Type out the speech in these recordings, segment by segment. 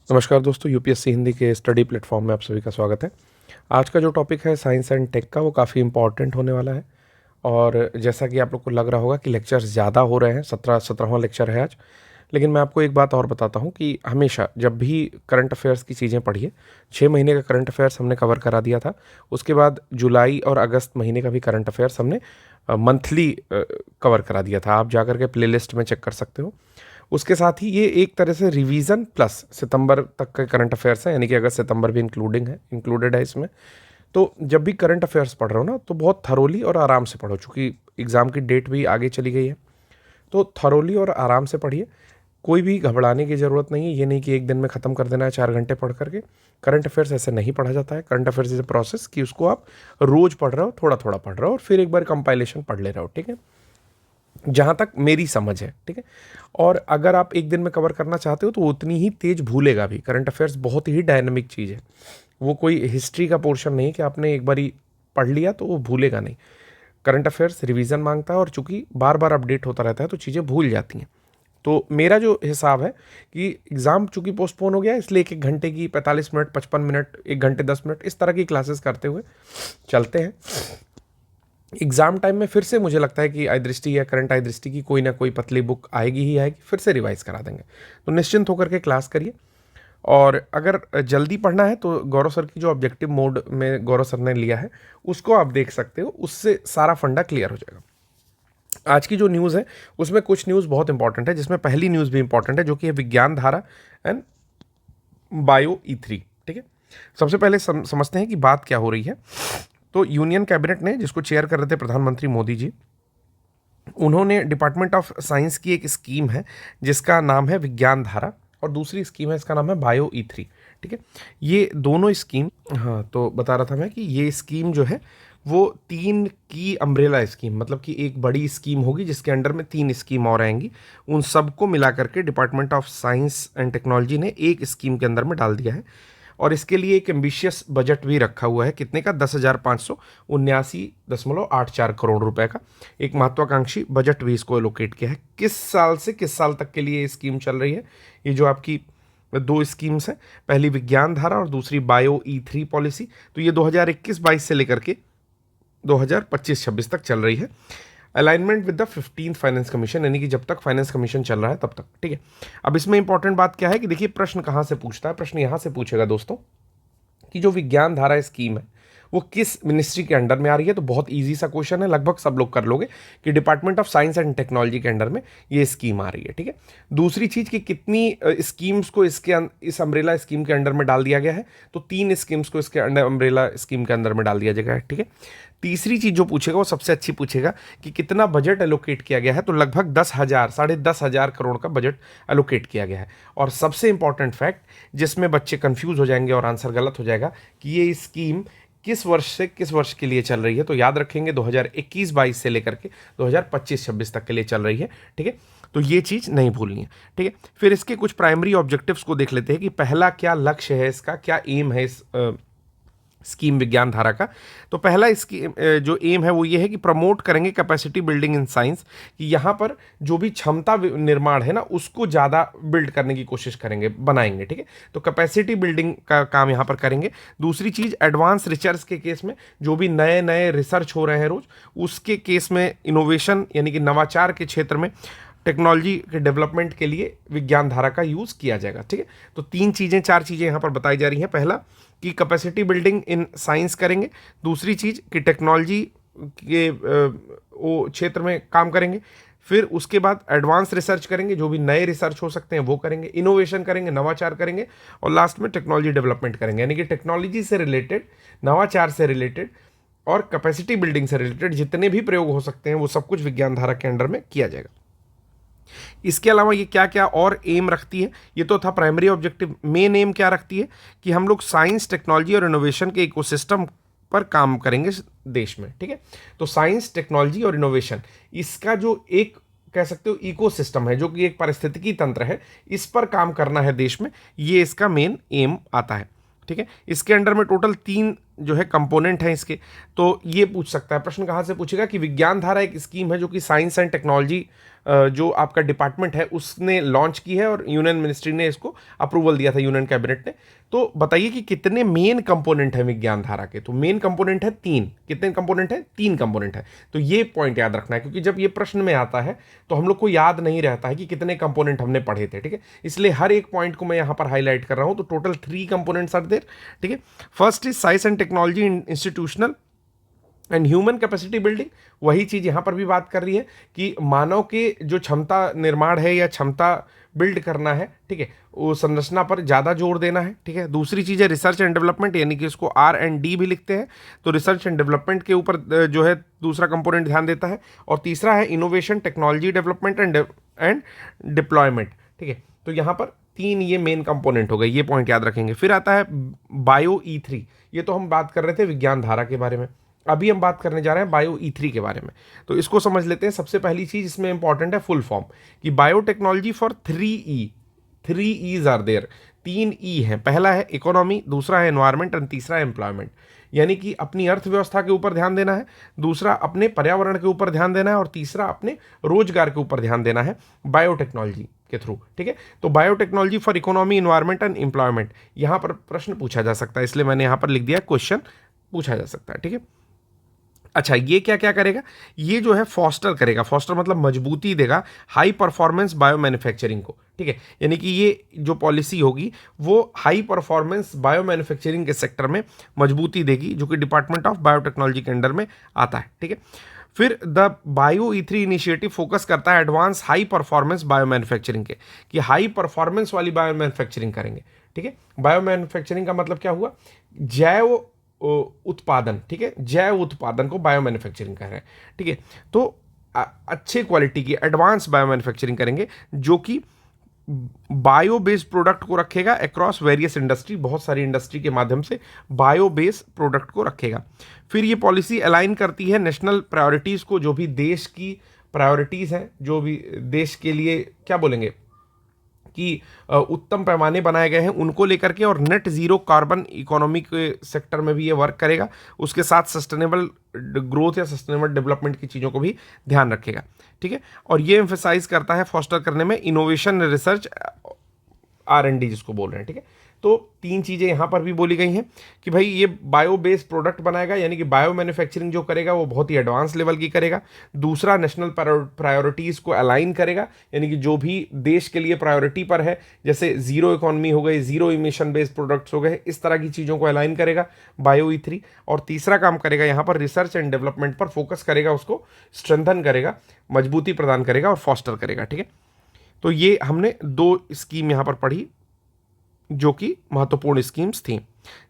नमस्कार दोस्तों, यूपीएससी हिंदी के स्टडी प्लेटफॉर्म में आप सभी का स्वागत है। आज का जो टॉपिक है साइंस एंड टेक का, वो काफ़ी इंपॉर्टेंट होने वाला है। और जैसा कि आप लोग को लग रहा होगा कि लेक्चर्स ज़्यादा हो रहे हैं, 17वां लेक्चर है आज। लेकिन मैं आपको एक बात और बताता हूँ कि हमेशा जब भी करंट अफेयर्स की चीज़ें पढ़िए, 6 महीने का करंट अफेयर्स हमने कवर करा दिया था। उसके बाद जुलाई और अगस्त महीने का भी करंट अफेयर्स हमने मंथली कवर करा दिया था। आप जाकर के प्लेलिस्ट में चेक कर सकते हो। उसके साथ ही ये एक तरह से रिवीजन प्लस सितंबर तक के करंट अफेयर्स हैं, यानी कि अगस्त सितंबर भी इंक्लूडेड है इसमें। तो जब भी करंट अफेयर्स पढ़ रहे हो ना, तो बहुत थरोली और आराम से पढ़ो, चूँकि एग्ज़ाम की डेट भी आगे चली गई है। तो थरोली और आराम से पढ़िए, कोई भी घबराने की ज़रूरत नहीं है। ये नहीं कि एक दिन में ख़त्म कर देना है 4 घंटे पढ़ करके। करंट अफेयर्स ऐसे नहीं पढ़ा जाता है। Current affairs is a process कि उसको आप रोज़ पढ़ रहे हो, थोड़ा थोड़ा पढ़ रहे हो और फिर एक बार कंपाइलेशन पढ़ ले रहे हो, ठीक है। जहाँ तक मेरी समझ है, ठीक है। और अगर आप एक दिन में कवर करना चाहते हो तो उतनी ही तेज भूलेगा भी। करंट अफेयर्स बहुत ही डायनेमिक चीज़ है, वो कोई हिस्ट्री का पोर्शन नहीं कि आपने एक बारी पढ़ लिया तो वो भूलेगा नहीं। करंट अफेयर्स रिवीजन मांगता है, और चूंकि बार बार अपडेट होता रहता है तो चीज़ें भूल जाती हैं। तो मेरा जो हिसाब है कि एग्ज़ाम चूंकि पोस्टपोन हो गया है, इसलिए 1 1 घंटे की 45 मिनट, 55 मिनट, 1 घंटे 10 मिनट इस तरह की क्लासेस करते हुए चलते हैं। एग्ज़ाम टाइम में फिर से मुझे लगता है कि आई दृष्टि या करंट आई दृष्टि की कोई ना कोई पतली बुक आएगी ही आएगी, फिर से रिवाइज करा देंगे। तो निश्चिंत होकर के क्लास करिए। और अगर जल्दी पढ़ना है तो गौरव सर की जो ऑब्जेक्टिव मोड में गौरव सर ने लिया है उसको आप देख सकते हो, उससे सारा फंडा क्लियर हो जाएगा। आज की जो न्यूज़ है उसमें कुछ न्यूज़ बहुत इंपॉर्टेंट है, जिसमें पहली न्यूज़ भी इंपॉर्टेंट है, जो कि है विज्ञान धारा एंड बायो E3, ठीक है। सबसे पहले समझते हैं कि बात क्या हो रही है। तो यूनियन कैबिनेट ने, जिसको चेयर कर रहे थे प्रधानमंत्री मोदी जी, उन्होंने डिपार्टमेंट ऑफ साइंस की एक स्कीम है जिसका नाम है विज्ञान धारा, और दूसरी स्कीम है इसका नाम है बायो E3, ठीक है। ये दोनों स्कीम, हाँ तो बता रहा था मैं कि ये स्कीम जो है वो 3 की अम्ब्रेला स्कीम, मतलब कि एक बड़ी स्कीम होगी जिसके अंडर में 3 स्कीम और आएंगी। उन सबको मिला करके department of science and technology ने एक स्कीम के अंदर में डाल दिया है। और इसके लिए एक एम्बिशियस बजट भी रखा हुआ है, कितने का, 10,579.84 करोड़ रुपए का एक महत्वाकांक्षी बजट भी इसको एलोकेट किया है। किस साल से किस साल तक के लिए ये स्कीम चल रही है? ये जो आपकी 2 स्कीम्स हैं, पहली विज्ञान धारा और दूसरी बायो E3 पॉलिसी, तो ये 2021-22 से लेकर के 2025-26 तक चल रही है। Alignment with the 15th finance commission, यानी कि जब तक फाइनेंस कमीशन चल रहा है तब तक, ठीक है। अब इसमें इंपॉर्टेंट बात क्या है कि देखिए प्रश्न कहाँ से पूछता है, प्रश्न यहाँ से पूछेगा दोस्तों कि जो विज्ञान धारा स्कीम है वो किस मिनिस्ट्री के अंडर में आ रही है। तो बहुत इजी सा क्वेश्चन है, लगभग सब लोग कर लोगे कि department of science and technology के अंडर में ये स्कीम आ रही है, ठीक है। दूसरी चीज कि कितनी स्कीम्स को इस अम्ब्रेला स्कीम के अंडर में डाल दिया गया है, तो 3 स्कीम्स को इसके अंडर अम्ब्रेला स्कीम के अंदर में डाल दिया जाएगा, ठीक है। तीसरी चीज जो पूछेगा वो सबसे अच्छी पूछेगा कि कितना बजट एलोकेट किया गया है, तो लगभग 10,000, 10,500 करोड़ का बजट एलोकेट किया गया है। और सबसे इंपॉर्टेंट फैक्ट जिसमें बच्चे कंफ्यूज हो जाएंगे और आंसर गलत हो जाएगा कि ये स्कीम किस वर्ष से किस वर्ष के लिए चल रही है, तो याद रखेंगे 2021-22 से लेकर के 2025-26 तक के लिए चल रही है, ठीक है। तो ये चीज़ नहीं भूलनी है, ठीक है। फिर इसके कुछ प्राइमरी ऑब्जेक्टिव्स को देख लेते हैं कि पहला क्या लक्ष्य है इसका, क्या एम है इस स्कीम विज्ञान धारा का। तो पहला इसकी जो एम है वो ये है कि प्रमोट करेंगे कैपेसिटी बिल्डिंग इन साइंस, कि यहाँ पर जो भी क्षमता निर्माण है ना उसको ज़्यादा बिल्ड करने की कोशिश करेंगे, बनाएंगे, ठीक है। तो कैपेसिटी बिल्डिंग का काम यहाँ पर करेंगे। दूसरी चीज़, एडवांस रिसर्च के केस में जो भी नए नए रिसर्च हो रहे हैं रोज, उसके केस में इनोवेशन यानी कि नवाचार के क्षेत्र में टेक्नोलॉजी के डेवलपमेंट के लिए विज्ञान धारा का यूज़ किया जाएगा, ठीक है। तो 4 चीज़ें यहाँ पर बताई जा रही हैं। पहला कि कैपेसिटी बिल्डिंग इन साइंस करेंगे। दूसरी चीज़ कि टेक्नोलॉजी के वो क्षेत्र में काम करेंगे। फिर उसके बाद एडवांस रिसर्च करेंगे, जो भी नए रिसर्च हो सकते हैं वो करेंगे। इनोवेशन करेंगे, नवाचार करेंगे। और लास्ट में टेक्नोलॉजी डेवलपमेंट करेंगे, यानी कि टेक्नोलॉजी से रिलेटेड, नवाचार से रिलेटेड और कैपेसिटी बिल्डिंग से रिलेटेड जितने भी प्रयोग हो सकते हैं वो सब कुछ विज्ञान धारा के अंडर में किया जाएगा। इसके अलावा ये क्या क्या और एम रखती है, ये तो था प्राइमरी ऑब्जेक्टिव। मेन एम क्या रखती है कि हम लोग साइंस, टेक्नोलॉजी और इनोवेशन के इकोसिस्टम पर काम करेंगे देश में, ठीक है। तो साइंस, टेक्नोलॉजी और इनोवेशन, इसका जो एक कह सकते हो इकोसिस्टम है, जो कि एक पारिस्थितिकी तंत्र है, इस पर काम करना है देश में, ये इसका मेन एम आता है, ठीक है। इसके अंडर में टोटल 3 जो है कंपोनेंट हैं इसके। तो ये पूछ सकता है प्रश्न, कहाँ से पूछेगा कि विज्ञान धारा एक स्कीम है जो कि साइंस एंड टेक्नोलॉजी जो आपका डिपार्टमेंट है उसने लॉन्च की है और यूनियन मिनिस्ट्री ने इसको अप्रूवल दिया था, यूनियन कैबिनेट ने। तो बताइए कि कितने मेन कंपोनेंट है विज्ञान धारा के। तो मेन कंपोनेंट है 3। कितने कंपोनेंट है? 3 कंपोनेंट है। तो ये पॉइंट याद रखना है, क्योंकि जब ये प्रश्न में आता है तो हम लोग को याद नहीं रहता है कि कितने कंपोनेंट हमने पढ़े थे, ठीक है। इसलिए हर एक पॉइंट को मैं यहां पर हाईलाइट कर रहा हूं। तो टोटल 3 कंपोनेंट्स आर देयर, ठीक है। First is science and technology institutional and human capacity building. वही चीज यहां पर भी बात कर रही है कि मानव के जो क्षमता निर्माण है या क्षमता बिल्ड करना है, ठीक है, वो संरचना पर ज्यादा जोर देना है, ठीक है। दूसरी चीज है रिसर्च एंड डेवलपमेंट, यानी कि उसको R&D भी लिखते हैं। तो रिसर्च एंड डेवलपमेंट के ऊपर जो है दूसरा कंपोनेंट ध्यान देता है। और तीसरा है innovation, technology development and deployment, ठीक है। तो यहाँ पर 3 ये मेन कंपोनेंट हो गए, ये पॉइंट याद रखेंगे। फिर आता है बायो E3। ये तो हम बात कर रहे थे विज्ञान धारा के बारे में, अभी हम बात करने जा रहे हैं बायो E3 के बारे में। तो इसको समझ लेते हैं। सबसे पहली चीज इसमें इंपॉर्टेंट है फुल फॉर्म, कि biotechnology for 3E। 3 E's are there, 3 E हैं। पहला है इकोनॉमी, दूसरा है एनवायरमेंट और तीसरा है एम्प्लॉयमेंट। यानी कि अपनी अर्थव्यवस्था के ऊपर ध्यान देना है, दूसरा अपने पर्यावरण के ऊपर ध्यान देना है और तीसरा अपने रोजगार के ऊपर ध्यान देना है बायोटेक्नोलॉजी के थ्रू, ठीक है। तो biotechnology for economy, environment and employment, यहां पर प्रश्न पूछा जा सकता है, इसलिए मैंने यहां पर लिख दिया क्वेश्चन पूछा जा सकता है, ठीक है। अच्छा, ये क्या क्या करेगा? ये जो है फॉस्टर करेगा। फॉस्टर मतलब मजबूती देगा हाई परफॉर्मेंस बायो मैन्युफैक्चरिंग को, ठीक है। यानी कि ये जो पॉलिसी होगी वो हाई परफॉर्मेंस बायो मैन्युफैक्चरिंग के सेक्टर में मजबूती देगी, जो कि डिपार्टमेंट ऑफ बायोटेक्नोलॉजी के अंडर में आता है, ठीक है। फिर the bio E3 initiative focus करता है advance high performance bio manufacturing के, कि हाई परफॉर्मेंस वाली बायो मैन्युफैक्चरिंग करेंगे, ठीक है। बायो मैन्युफैक्चरिंग का मतलब क्या हुआ? जैव उत्पादन, ठीक है। जैव उत्पादन को बायो मैन्युफैक्चरिंग कह रहे हैं, ठीक है। तो अच्छे क्वालिटी की एडवांस बायो मैन्युफैक्चरिंग करेंगे, जो कि बायो बेस्ड प्रोडक्ट को रखेगा अक्रॉस वेरियस इंडस्ट्री, बहुत सारी इंडस्ट्री के माध्यम से बायो बेस्ड प्रोडक्ट को रखेगा। फिर ये पॉलिसी अलाइन करती है नेशनल प्रायोरिटीज को, जो भी देश की प्रायोरिटीज हैं, जो भी देश के लिए क्या बोलेंगे कि उत्तम पैमाने बनाए गए हैं उनको लेकर के, और नेट जीरो कार्बन इकोनॉमी के सेक्टर में भी ये वर्क करेगा। उसके साथ सस्टेनेबल ग्रोथ या सस्टेनेबल डेवलपमेंट की चीज़ों को भी ध्यान रखेगा, ठीक है। और ये एम्फेसाइज करता है फॉस्टर करने में इनोवेशन, रिसर्च, R&D जिसको बोल रहे हैं, ठीक है। तो 3 चीज़ें यहाँ पर भी बोली गई हैं कि भाई ये बायो बेस्ड प्रोडक्ट बनाएगा, यानी कि बायो मैन्युफैक्चरिंग जो करेगा वो बहुत ही एडवांस लेवल की करेगा। दूसरा, नेशनल प्रायोरिटीज़ को अलाइन करेगा, यानी कि जो भी देश के लिए प्रायोरिटी पर है, जैसे जीरो इकोनॉमी हो गई, जीरो इमिशन बेस्ड प्रोडक्ट्स हो गए, इस तरह की चीज़ों को अलाइन करेगा बायो E3। और तीसरा काम करेगा यहाँ पर रिसर्च एंड डेवलपमेंट पर फोकस करेगा, उसको स्ट्रेंथन करेगा, मजबूती प्रदान करेगा और फॉस्टर करेगा, ठीक है। तो ये हमने 2 स्कीम यहाँ पर पढ़ी जो कि महत्वपूर्ण स्कीम्स थी।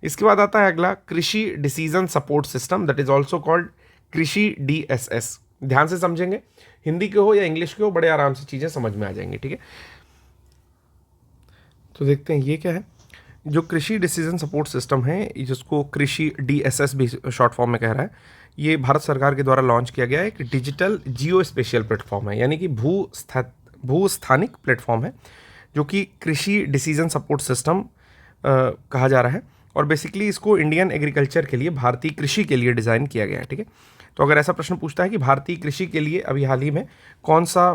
इसके बाद आता है अगला कृषि decision support system, that is also called कृषि DSS। ध्यान से समझेंगे, हिंदी के हो या इंग्लिश के हो, बड़े आराम से चीजें समझ में आ जाएंगी, ठीक है। तो देखते हैं ये क्या है। जो कृषि डिसीजन सपोर्ट सिस्टम है, जिसको कृषि DSS भी शॉर्ट फॉर्म में कह रहा है, ये भारत सरकार के द्वारा लॉन्च किया गया है। एक डिजिटल जियो स्पेशियल प्लेटफॉर्म है, यानी कि भू स्थानिक प्लेटफॉर्म है, जो कि कृषि डिसीजन सपोर्ट सिस्टम कहा जा रहा है। और बेसिकली इसको इंडियन एग्रीकल्चर के लिए, भारतीय कृषि के लिए डिज़ाइन किया गया है, ठीक है। तो अगर ऐसा प्रश्न पूछता है कि भारतीय कृषि के लिए अभी हाल ही में कौन सा,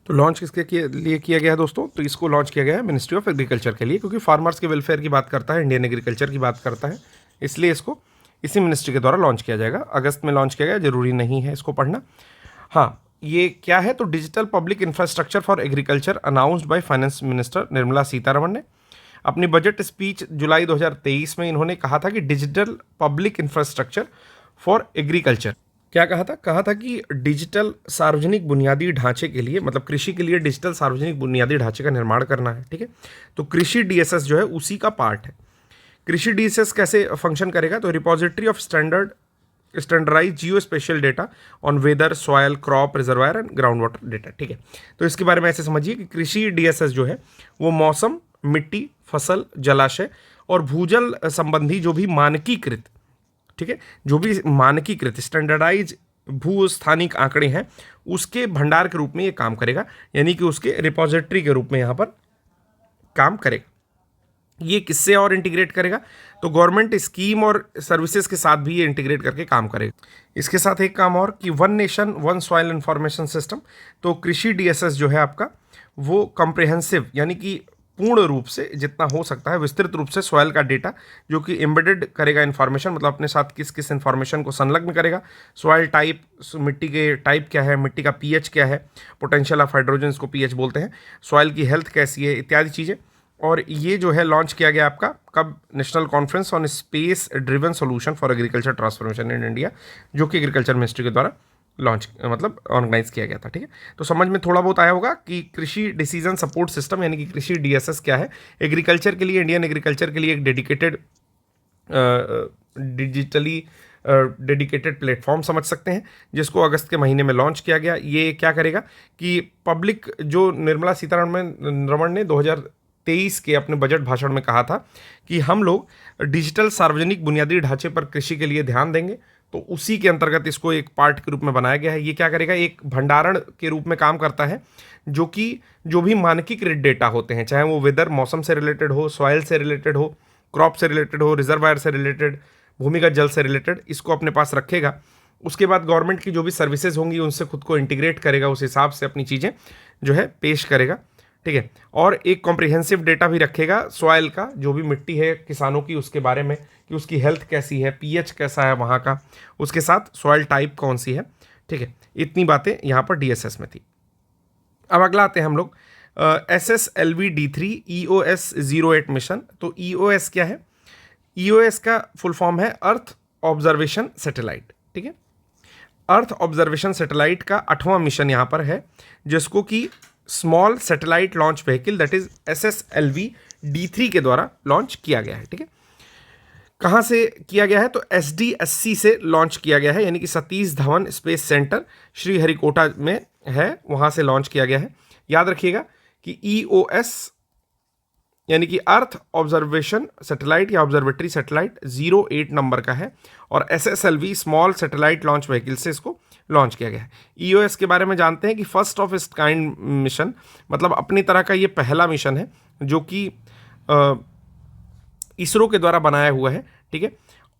तो लॉन्च किसके लिए किया गया है दोस्तों? तो इसको लॉन्च किया गया है मिनिस्ट्री ऑफ एग्रीकल्चर के लिए, क्योंकि फार्मर्स के वेलफेयर की बात करता है, इंडियन एग्रीकल्चर की बात करता है, इसलिए इसको इसी मिनिस्ट्री के द्वारा लॉन्च किया जाएगा। अगस्त में लॉन्च किया गया, जरूरी नहीं है इसको पढ़ना। हाँ, ये क्या है? तो digital public infrastructure for agriculture announced by finance minister Nirmala Sitharaman ने अपनी बजट स्पीच जुलाई 2023 में इन्होंने कहा था कि digital public infrastructure for agriculture, क्या कहा था? कहा था कि डिजिटल सार्वजनिक बुनियादी ढांचे के लिए, मतलब कृषि के लिए डिजिटल सार्वजनिक बुनियादी ढांचे का निर्माण करना है, ठीक है। तो कृषि DSS जो है उसी का पार्ट है। कृषि DSS कैसे फंक्शन करेगा? तो repository of standardise geospatial data on weather, soil, crop, reservoir and ground water data, ठीक है। तो इसके बारे में ऐसे समझिए कि कृषि DSS जो है वो मौसम, मिट्टी, फसल, जलाशय और भूजल संबंधी जो भी मानकीकृत, ठीक है, जो भी मानकीकृत स्टैंडर्डाइज भू स्थानिक आंकड़े हैं उसके भंडार के रूप में ये काम करेगा, यानी कि उसके रिपोजिटरी के रूप में यहाँ पर काम करेगा। ये किससे और इंटीग्रेट करेगा, तो गवर्नमेंट स्कीम और सर्विसेज के साथ भी ये इंटीग्रेट करके काम करेगा। इसके साथ एक काम और कि one nation one soil information system, तो कृषि डीएसएस जो है आपका वो कॉम्प्रिहेंसिव यानी कि पूर्ण रूप से जितना हो सकता है विस्तृत रूप से सॉइल का डेटा जो कि एम्बेडेड करेगा इन्फॉर्मेशन, मतलब अपने साथ किस किस इन्फॉर्मेशन को संलग्न करेगा, सॉइल टाइप, मिट्टी के टाइप क्या है, मिट्टी का पीएच क्या है, पोटेंशियल ऑफ हाइड्रोजन को पीएच बोलते हैं, सॉइल की हेल्थ कैसी है, इत्यादि चीज़ें। और ये जो है लॉन्च किया गया आपका कब, national conference on space driven solution for agriculture transformation in India, जो कि एग्रीकल्चर मिनिस्ट्री के द्वारा लॉन्च मतलब ऑर्गेनाइज किया गया था। ठीक है, तो समझ में थोड़ा बहुत आया होगा कि कृषि डिसीजन सपोर्ट सिस्टम यानी कि कृषि डीएसएस क्या है। एग्रीकल्चर के लिए, इंडियन एग्रीकल्चर के लिए एक डेडिकेटेड डिजिटली डेडिकेटेड प्लेटफॉर्म समझ सकते हैं, जिसको अगस्त के महीने में लॉन्च किया गया। ये क्या करेगा कि पब्लिक, जो निर्मला सीतारमण ने 2023 के अपने बजट भाषण में कहा था कि हम लोग डिजिटल सार्वजनिक बुनियादी ढांचे पर कृषि के लिए ध्यान देंगे, तो उसी के अंतर्गत इसको एक पार्ट के रूप में बनाया गया है। ये क्या करेगा, एक भंडारण के रूप में काम करता है, जो कि जो भी मानकीकृत डेटा होते हैं, चाहे वो वेदर, मौसम से रिलेटेड हो, सॉइल से रिलेटेड हो, क्रॉप से रिलेटेड हो, रिजर्वायर से रिलेटेड, भूमिगत जल से रिलेटेड, इसको अपने पास रखेगा। उसके बाद गवर्नमेंट की जो भी सर्विसेज होंगी उनसे खुद को इंटीग्रेट करेगा, उस हिसाब से अपनी चीज़ें जो है पेश करेगा। ठीक है, और एक कॉम्प्रिहेंसिव डेटा भी रखेगा सॉइल का, जो भी मिट्टी है किसानों की उसके बारे में कि उसकी हेल्थ कैसी है, पीएच कैसा है वहाँ का, उसके साथ सॉइल टाइप कौन सी है। ठीक है, इतनी बातें यहाँ पर डीएसएस में थी। अब अगला आते हैं हम लोग SSLV-D3 EOS 08 मिशन। तो EOS क्या है, EOS का फुल फॉर्म है अर्थ ऑब्जर्वेशन सैटेलाइट। ठीक है, अर्थ ऑब्जर्वेशन सैटेलाइट का 8वां मिशन यहाँ पर है, जिसको कि small satellite launch vehicle that is SSLV-D3 के द्वारा लॉन्च किया गया है। ठीक है, कहाँ से किया गया है, तो SDSC से लॉन्च किया गया है, यानी कि सतीश धवन स्पेस सेंटर श्रीहरिकोटा में है, वहाँ से लॉन्च किया गया है। याद रखिएगा कि EOS यानी कि अर्थ ऑब्जर्वेशन सैटेलाइट या ऑब्जर्वेटरी सैटेलाइट 08 नंबर का है, और SSLV small satellite launch vehicle से इसको लॉन्च किया गया है। EOS के बारे में जानते हैं कि first of its kind mission, मतलब अपनी तरह का ये पहला मिशन है जो कि इसरो के द्वारा बनाया हुआ है। ठीक है,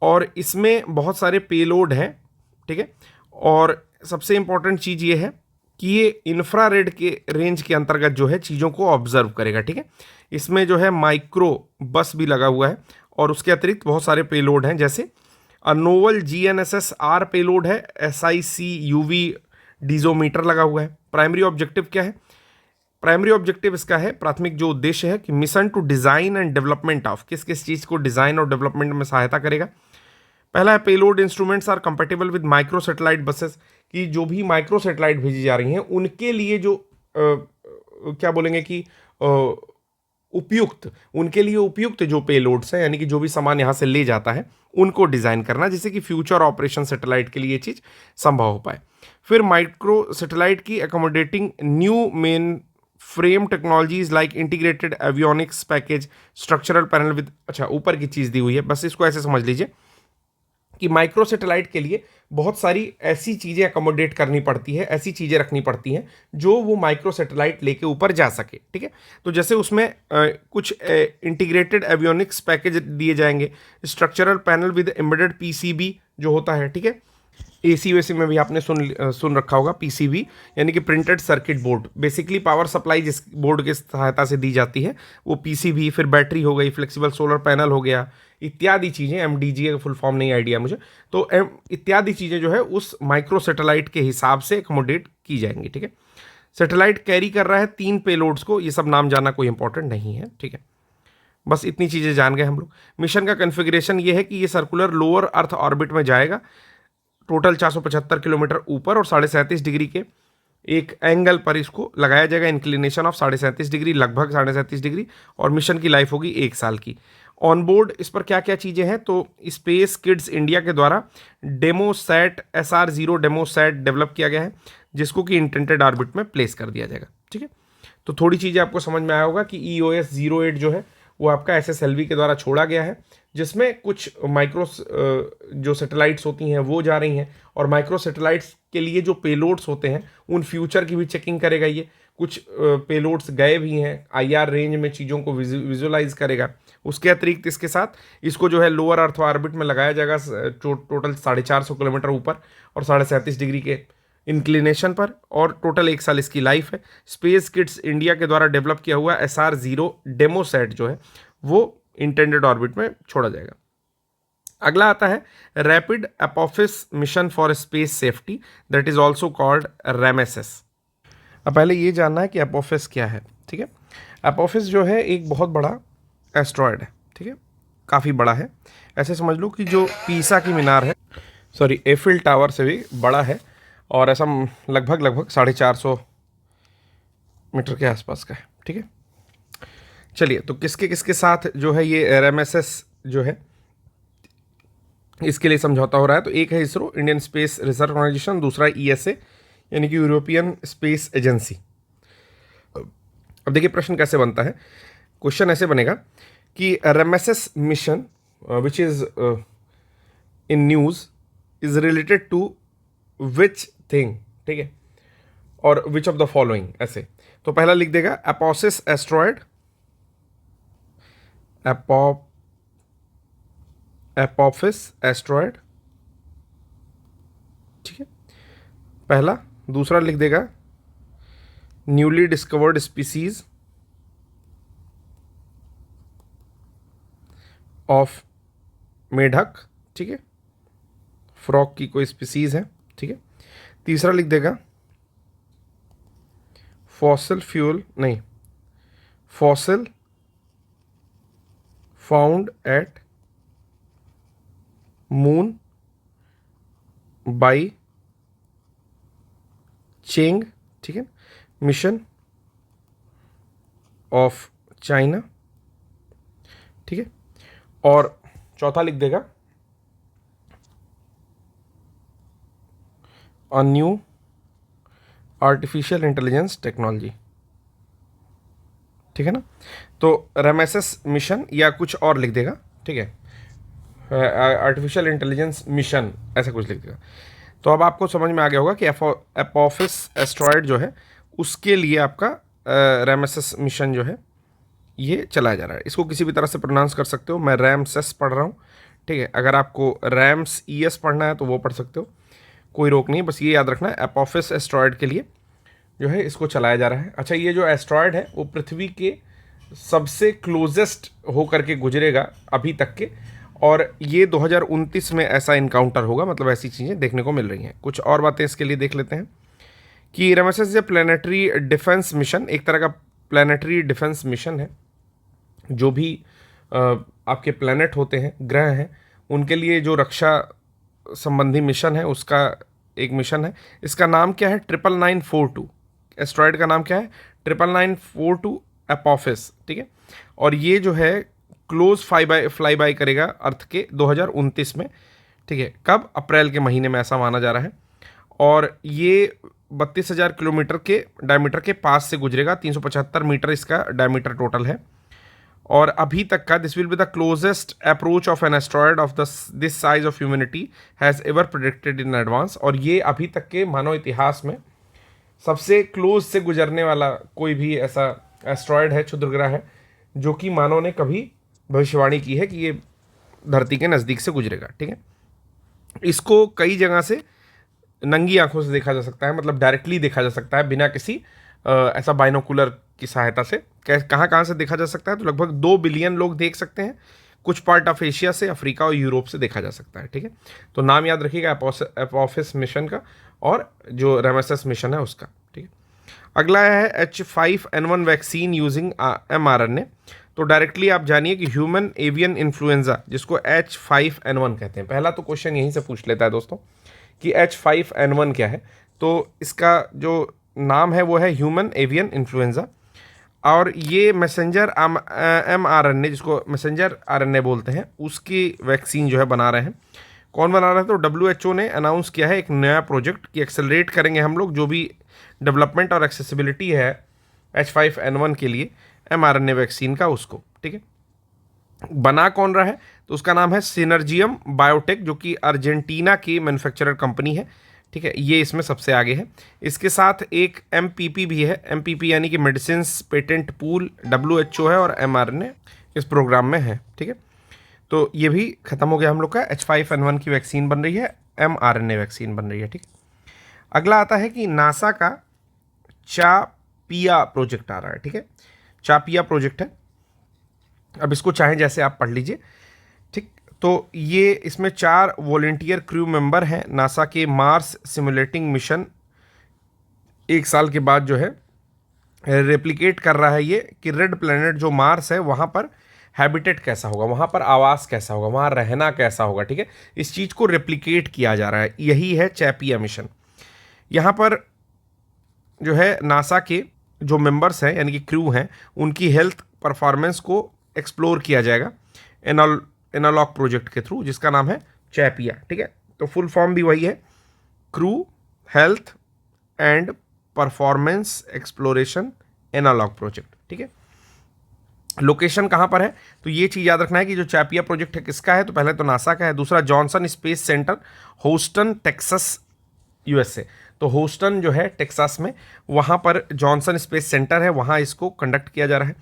और इसमें बहुत सारे पेलोड हैं। ठीक है, और सबसे इंपॉर्टेंट चीज़ ये है कि ये इंफ्रारेड के रेंज के अंतर्गत जो है चीज़ों को ऑब्जर्व करेगा। ठीक है, इसमें जो है माइक्रो बस भी लगा हुआ है, और उसके अतिरिक्त बहुत सारे पेलोड हैं, जैसे नोवल GNSS-R पेलोड है, SIC UV डीजोमीटर लगा हुआ है। प्राइमरी ऑब्जेक्टिव क्या है, प्राइमरी ऑब्जेक्टिव इसका है, प्राथमिक जो उद्देश्य है कि mission to design and development of, किस किस चीज़ को डिज़ाइन और डेवलपमेंट में सहायता करेगा। पहला है payload instruments are compatible with micro satellite buses, कि जो भी माइक्रो सैटेलाइट भेजी जा रही हैं उनके लिए जो क्या बोलेंगे कि उपयुक्त, उनके लिए उपयुक्त जो पेलोड्स हैं, यानी कि जो भी सामान यहाँ से ले जाता है उनको डिज़ाइन करना, जिससे कि फ्यूचर ऑपरेशन सैटेलाइट के लिए ये चीज़ संभव हो पाए। फिर माइक्रो सैटेलाइट की accommodating new main frame technologies like integrated avionics package structural panel with, अच्छा ऊपर की चीज़ दी हुई है, बस इसको ऐसे समझ लीजिए कि माइक्रो सैटेलाइट के लिए बहुत सारी ऐसी चीज़ें अकोमोडेट करनी पड़ती है, ऐसी चीज़ें रखनी पड़ती हैं जो वो माइक्रो सैटेलाइट लेके ऊपर जा सके। ठीक है, तो जैसे उसमें कुछ इंटीग्रेटेड एवियोनिक्स पैकेज दिए जाएंगे, structural panel with embedded PCB जो होता है। ठीक है, AC वेसी में भी आपने सुन रखा होगा PCB, यानी कि printed circuit board, basically power supply जिस बोर्ड की सहायता से दी जाती है वो PCB, फिर बैटरी हो गई, फ्लेक्सिबल सोलर पैनल हो गया, इत्यादि चीज़ें। MDGA का फुल फॉर्म नहीं आइडिया मुझे, तो इत्यादि चीज़ें जो है उस माइक्रो सैटेलाइट के हिसाब से अकोमोडेट की जाएंगी। ठीक है, सैटेलाइट कैरी कर रहा है 3 पेलोड्स को, ये सब नाम जानना कोई इंपॉर्टेंट नहीं है। ठीक है, बस इतनी चीज़ें जान गए हम लोग। मिशन का कन्फिग्रेशन ये है कि ये सर्कुलर लोअर अर्थ ऑर्बिट में जाएगा, टोटल 475 किलोमीटर ऊपर, और 37.5 डिग्री के एक एंगल पर इसको लगाया जाएगा, इंक्लिनेशन ऑफ 37.5 डिग्री, लगभग 37.5 डिग्री, और मिशन की लाइफ होगी 1 साल की। ऑन बोर्ड इस पर क्या क्या चीज़ें हैं, तो स्पेस किड्स इंडिया के द्वारा डेमोसैट SR0 डेमोसैट डेवलप किया गया है, जिसको कि इंटेंटेड ऑर्बिट में प्लेस कर दिया जाएगा। ठीक है, तो थोड़ी चीज़ें आपको समझ में आया होगा कि EOS 08 जो है वो आपका SSLV के द्वारा छोड़ा गया है, जिसमें कुछ माइक्रो जो सैटेलाइट्स होती हैं वो जा रही हैं, और माइक्रो सैटेलाइट्स के लिए जो पेलोड्स होते हैं उन फ्यूचर की भी चेकिंग करेगा ये, कुछ पेलोड्स गए भी हैं, IR रेंज में चीज़ों को विजुअलाइज करेगा। उसके अतिरिक्त इसके साथ इसको जो है लोअर अर्थ ऑर्बिट में लगाया जाएगा टोटल 450 किलोमीटर ऊपर और 37.5 डिग्री के इंक्लिनेशन पर, और टोटल 1 साल इसकी लाइफ है। स्पेस किड्स इंडिया के द्वारा डेवलप किया हुआ SR-0 डेमो सेट जो है वो इंटेंडेड ऑर्बिट में छोड़ा जाएगा। अगला आता है rapid Apophis mission for space safety, that is also called Ramses. अब पहले ये जानना है कि एपोफिस क्या है, ठीक है। एपोफिस जो है एक बहुत बड़ा एस्ट्रॉयड है, ठीक है, काफ़ी बड़ा है। ऐसे समझ लो कि जो पीसा की मीनार है, सॉरी एफिल टावर से भी बड़ा है, और ऐसा लगभग 450 मीटर के आसपास का है, ठीक है। चलिए, तो किसके किसके साथ जो है ये रैमेसेस जो है इसके लिए समझौता हो रहा है। तो एक है ISRO, Indian Space Research Organisation, दूसरा ESA यानी कि यूरोपियन स्पेस एजेंसी। अब देखिए प्रश्न कैसे बनता है। क्वेश्चन ऐसे बनेगा कि Ramses mission which is in news is related to which thing, ठीक है, और विच ऑफ द फॉलोइंग, ऐसे। तो पहला लिख देगा एपोसिस एस्ट्रॉयड, एपोफिस एस्ट्रॉयड, ठीक है, पहला। दूसरा लिख देगा न्यूली डिस्कवर्ड स्पीसीज ऑफ मेढक, ठीक है, फ्रॉग की कोई स्पीसीज है, ठीक है। तीसरा लिख देगा fossil found at moon by Chang'e, ठीक है, मिशन ऑफ चाइना, ठीक है। और चौथा लिख देगा a new artificial intelligence technology, ठीक है ना। तो रैमेसेस मिशन या कुछ और लिख देगा, ठीक है, आर्टिफिशियल इंटेलिजेंस मिशन ऐसा कुछ लिख देगा। तो अब आपको समझ में आ गया होगा कि एपोफिस एस्ट्रॉयड जो है उसके लिए आपका रैमेसेस मिशन जो है ये चलाया जा रहा है। इसको किसी भी तरह से प्रोनाउंस कर सकते हो, मैं रैमसेस पढ़ रहा हूँ, ठीक है। अगर आपको रैम्स ES पढ़ना है तो वो पढ़ सकते हो, कोई रोक नहीं है। बस ये याद रखना है एपोफिस एस्ट्रॉयड के लिए जो है इसको चलाया जा रहा है। अच्छा, ये जो एस्ट्रॉयड है वो पृथ्वी के सबसे क्लोजेस्ट होकर के गुजरेगा अभी तक के, और ये 2029 में ऐसा इनकाउंटर होगा, मतलब ऐसी चीज़ें देखने को मिल रही हैं। कुछ और बातें इसके लिए देख लेते हैं कि रैमेसेस जो प्लानिटरी डिफेंस मिशन, एक तरह का प्लानिटरी डिफेंस मिशन है। जो भी आपके प्लैनेट होते हैं, ग्रह हैं, उनके लिए जो रक्षा संबंधी मिशन है उसका एक मिशन है। इसका नाम क्या है? 99942। एस्ट्रॉयड का नाम क्या है? 99942 एपोफिस, ठीक है। और ये जो है क्लोज फ्लाई बाय करेगा अर्थ के 2029 में, ठीक है। कब? अप्रैल के महीने में ऐसा माना जा रहा है। और ये 32,000 किलोमीटर के डायमीटर के पास से गुजरेगा। 375 मीटर इसका डायमीटर टोटल है। और अभी तक का this will be the closest approach of an asteroid of this size of humanity has ever predicted in advance. और ये अभी तक के मानव इतिहास में सबसे क्लोज से गुजरने वाला कोई भी ऐसा एस्ट्रॉयड है, क्षुद्रग्रह है, जो कि मानव ने कभी भविष्यवाणी की है कि ये धरती के नज़दीक से गुजरेगा, ठीक है। इसको कई जगह से नंगी आंखों से देखा जा सकता है, मतलब डायरेक्टली देखा जा सकता है बिना किसी ऐसा बाइनोकुलर की सहायता से। कहाँ कहाँ से देखा जा सकता है? तो लगभग 2 बिलियन लोग देख सकते हैं। कुछ पार्ट ऑफ एशिया से, अफ्रीका और यूरोप से देखा जा सकता है, ठीक है। तो नाम याद रखिएगा एपोफिस मिशन का और जो रैमेसेस मिशन है उसका, ठीक है। अगला है H5N1 वैक्सीन यूजिंग mRNA। तो डायरेक्टली आप जानिए कि ह्यूमन एवियन इन्फ्लुएंजा, जिसको H5N1 कहते हैं। पहला तो क्वेश्चन यहीं से पूछ लेता है दोस्तों कि H5N1 क्या है। तो इसका जो नाम है वो है ह्यूमन एवियन इन्फ्लुएंजा। और ये मैसेंजर mRNA, जिसको मैसेंजर RNA बोलते हैं, उसकी वैक्सीन जो है बना रहे हैं। कौन बना रहा है? तो WHO ने अनाउंस किया है एक नया प्रोजेक्ट कि एक्सेलरेट करेंगे हम लोग जो भी डेवलपमेंट और एक्सेसिबिलिटी है H5N1 के लिए mRNA वैक्सीन का, उसको, ठीक है। बना कौन रहा है? तो उसका नाम है सिनर्जियम बायोटेक, जो कि अर्जेंटीना की मैन्युफैक्चरर कंपनी है। ठीक है, ये इसमें सबसे आगे है। इसके साथ एक MPP भी है, MPP यानी कि मेडिसिन पेटेंट पूल, WHO है और mRNA इस प्रोग्राम में है। ठीक है, तो ये भी खत्म हो गया हम लोग का। H5N1 की वैक्सीन बन रही है, mRNA वैक्सीन बन रही है। ठीक, अगला आता है कि नासा का चापिया प्रोजेक्ट आ रहा है। ठीक है, चापिया प्रोजेक्ट है, अब इसको चाहे जैसे आप पढ़ लीजिए। ठीक, तो ये इसमें 4 वॉलेंटियर क्रू मेंबर हैं नासा के मार्स सिमुलेटिंग मिशन 1 साल के बाद जो है रेप्लिकेट कर रहा है ये कि रेड प्लेनेट जो मार्स है वहाँ पर हैबिटेट कैसा होगा, वहाँ पर आवास कैसा होगा, वहाँ रहना कैसा होगा। ठीक है, इस चीज़ को रेप्लिकेट किया जा रहा है, यही है चैपिया मिशन। यहाँ पर जो है नासा के जो मेंबर्स हैं यानी कि क्रू हैं उनकी हेल्थ परफॉर्मेंस को एक्सप्लोर किया जाएगा एनालॉग प्रोजेक्ट के थ्रू, जिसका नाम है चैपिया। ठीक है, तो फुल फॉर्म भी वही है, crew health and performance exploration analog project. ठीक है, लोकेशन कहाँ पर है तो ये चीज़ याद रखना है कि जो चैपिया प्रोजेक्ट है किसका है, तो पहले तो नासा का है, दूसरा Johnson space centre Houston Texas USA। तो ह्यूस्टन जो है टेक्सास में, वहाँ पर जॉनसन स्पेस सेंटर है, वहाँ इसको कंडक्ट किया जा रहा है।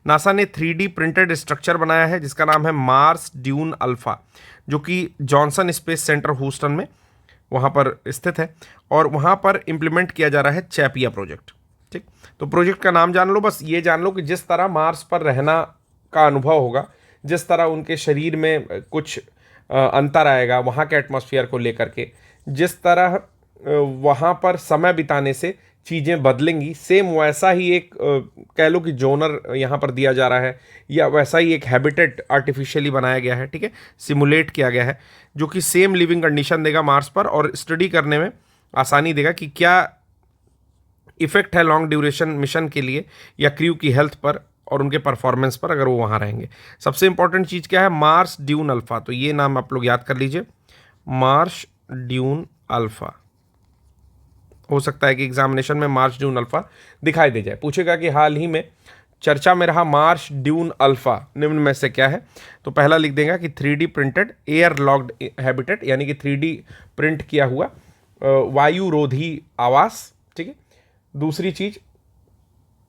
नासा ने 3D प्रिंटेड स्ट्रक्चर बनाया है जिसका नाम है मार्स ड्यून अल्फा, जो कि जॉनसन स्पेस सेंटर ह्यूस्टन में वहाँ पर स्थित है, और वहाँ पर इम्प्लीमेंट किया जा रहा है चैपिया प्रोजेक्ट। ठीक, तो प्रोजेक्ट का नाम जान लो, बस ये जान लो कि जिस तरह मार्स पर रहना का अनुभव होगा, जिस तरह उनके शरीर में कुछ अंतर आएगा वहाँ के एटमॉस्फेयर को लेकर के, जिस तरह वहाँ पर समय बिताने से चीज़ें बदलेंगी, सेम वैसा ही एक कह लो कि जोनर यहाँ पर दिया जा रहा है, या वैसा ही एक हैबिटेट आर्टिफिशियली बनाया गया है। ठीक है, सिमुलेट किया गया है, जो कि सेम लिविंग कंडीशन देगा मार्स पर और स्टडी करने में आसानी देगा कि क्या इफेक्ट है लॉन्ग ड्यूरेशन मिशन के लिए या क्रू की हेल्थ पर और उनके परफॉर्मेंस पर अगर वो वहाँ रहेंगे। सबसे इंपॉर्टेंट चीज़ क्या है, मार्स ड्यून अल्फा, तो ये नाम आप लोग याद कर लीजिए, मार्स ड्यून अल्फा। हो सकता है कि एग्जामिनेशन में मार्स ड्यून अल्फा दिखाई दे जाए, पूछेगा कि हाल ही में चर्चा में रहा मार्स ड्यून अल्फा निम्न में से क्या है, तो पहला लिख देगा कि 3D printed air locked habitat, यानी कि 3D प्रिंट किया हुआ वायुरोधी आवास। ठीक है, दूसरी चीज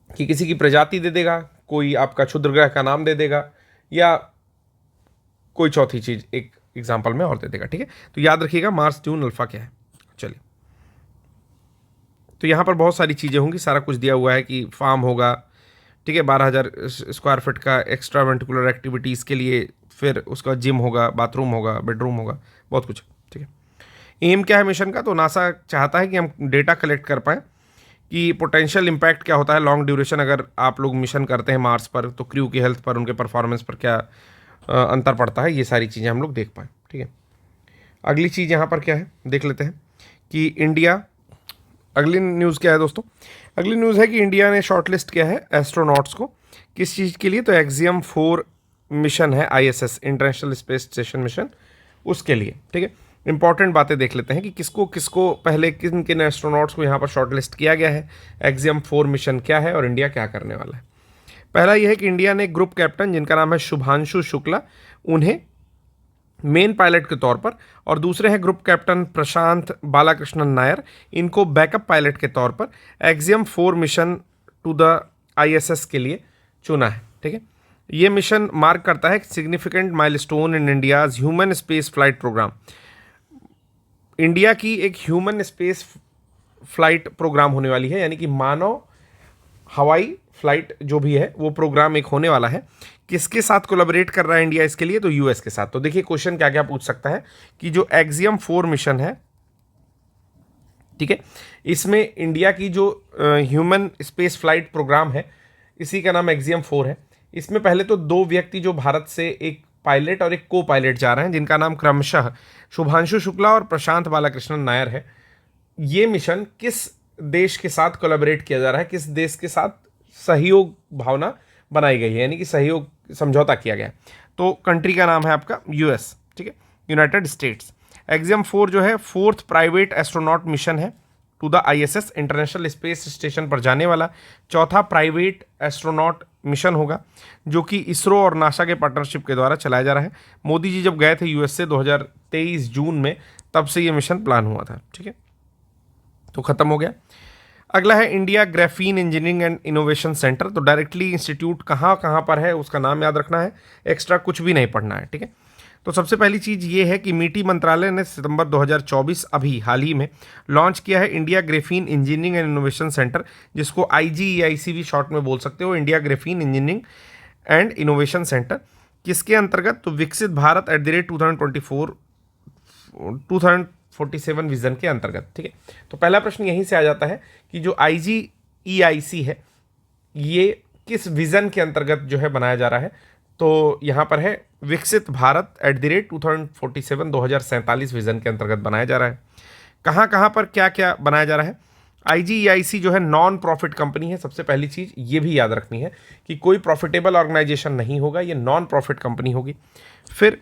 कि किसी की प्रजाति दे देगा, कोई आपका क्षुद्रग्रह का नाम दे देगा, या कोई चौथी चीज एक एग्जाम्पल में और दे देगा। ठीक है, तो याद रखिएगा मार्स ड्यून अल्फा क्या है। चलिए, तो यहाँ पर बहुत सारी चीज़ें होंगी, सारा कुछ दिया हुआ है कि फार्म होगा। ठीक है, 12,000 स्क्वायर फीट का एक्स्ट्रा वेंटिकुलर एक्टिविटीज़ के लिए, फिर उसका जिम होगा, बाथरूम होगा, बेडरूम होगा, बहुत कुछ। ठीक है, एम क्या है मिशन का, तो नासा चाहता है कि हम डेटा कलेक्ट कर पाएँ कि पोटेंशियल इम्पैक्ट क्या होता है लॉन्ग ड्यूरेशन अगर आप लोग मिशन करते हैं मार्स पर, तो क्रू की हेल्थ पर, उनके परफॉर्मेंस पर क्या अंतर पड़ता है, ये सारी चीज़ें हम लोग देख पाएँ। ठीक है, अगली चीज़ यहाँ पर क्या है देख लेते हैं कि इंडिया, अगली न्यूज़ क्या है दोस्तों, अगली न्यूज़ है कि इंडिया ने शॉर्टलिस्ट किया है एस्ट्रोनॉट्स को, किस चीज़ के लिए, तो एक्सियम 4 मिशन है, ISS International Space station mission, उसके लिए। ठीक है, इंपॉर्टेंट बातें देख लेते हैं कि किसको किसको पहले किन किन एस्ट्रोनॉट्स को यहाँ पर शॉर्टलिस्ट किया गया है, एक्सियम 4 मिशन क्या है और इंडिया क्या करने वाला है। पहला यह है कि इंडिया ने ग्रुप कैप्टन जिनका नाम है शुभांशु शुक्ला, उन्हें मेन पायलट के तौर पर, और दूसरे हैं ग्रुप कैप्टन प्रशांत बालाकृष्णन नायर, इनको बैकअप पायलट के तौर पर Axiom 4 mission to the ISS के लिए चुना है। ठीक है, ये मिशन मार्क करता है significant milestone in India's human space flight programme, India की एक ह्यूमन स्पेस फ्लाइट प्रोग्राम होने वाली है, यानी कि मानव हवाई फ्लाइट जो भी है वो प्रोग्राम एक होने वाला है। किसके साथ कोलैबोरेट कर रहा है इंडिया इसके लिए, तो US के साथ। तो देखिए क्वेश्चन क्या क्या पूछ सकता है कि जो एक्सियम 4 मिशन है, ठीक है, इसमें इंडिया की जो ह्यूमन स्पेस फ्लाइट प्रोग्राम है, इसी का नाम एक्सियम 4 है। इसमें पहले तो 2 व्यक्ति जो भारत से, एक पायलट और एक को पायलट जा रहे हैं, जिनका नाम क्रमशः शुभांशु शुक्ला और प्रशांत बालाकृष्णन नायर है। ये मिशन किस देश के साथ कोलैबोरेट किया जा रहा है, किस देश के साथ सहयोग भावना बनाई गई है, यानी कि सहयोग समझौता किया गया है, तो कंट्री का नाम है आपका US। ठीक है, यूनाइटेड स्टेट्स। एक्सियम 4 जो है 4th प्राइवेट एस्ट्रोनॉट मिशन है to the ISS International Space Station पर जाने वाला 4था प्राइवेट एस्ट्रोनॉट मिशन होगा, जो कि इसरो और नासा के पार्टनरशिप के द्वारा चलाया जा रहा है। मोदी जी जब गए थे US से 2023 जून में, तब से ये मिशन प्लान हुआ था। ठीक है, तो खत्म हो गया। अगला है India graphene engineering and innovation centre. तो डायरेक्टली इंस्टीट्यूट कहाँ कहाँ पर है उसका नाम याद रखना है, एक्स्ट्रा कुछ भी नहीं पढ़ना है, ठीक है। तो सबसे पहली चीज़ ये है कि मिटी मंत्रालय ने सितंबर 2024 अभी हाल ही में लॉन्च किया है India graphene engineering and innovation centre, जिसको IGEIC भी शॉर्ट में बोल सकते हो, India graphene engineering and innovation centre. किसके अंतर्गत? तो विकसित भारत @ 2047 विजन के अंतर्गत, ठीक है। तो पहला प्रश्न यहीं से आ जाता है कि जो IGEIC है ये किस विजन के अंतर्गत जो है बनाया जा रहा है। तो यहाँ पर है विकसित भारत @ 2047 विजन के अंतर्गत बनाया जा रहा है। कहाँ कहाँ पर क्या क्या बनाया जा रहा है? IGEIC जो है नॉन प्रॉफिट कंपनी है। सबसे पहली चीज़ ये भी याद रखनी है कि कोई प्रॉफिटेबल ऑर्गेनाइजेशन नहीं होगा, ये नॉन प्रॉफिट कंपनी होगी। फिर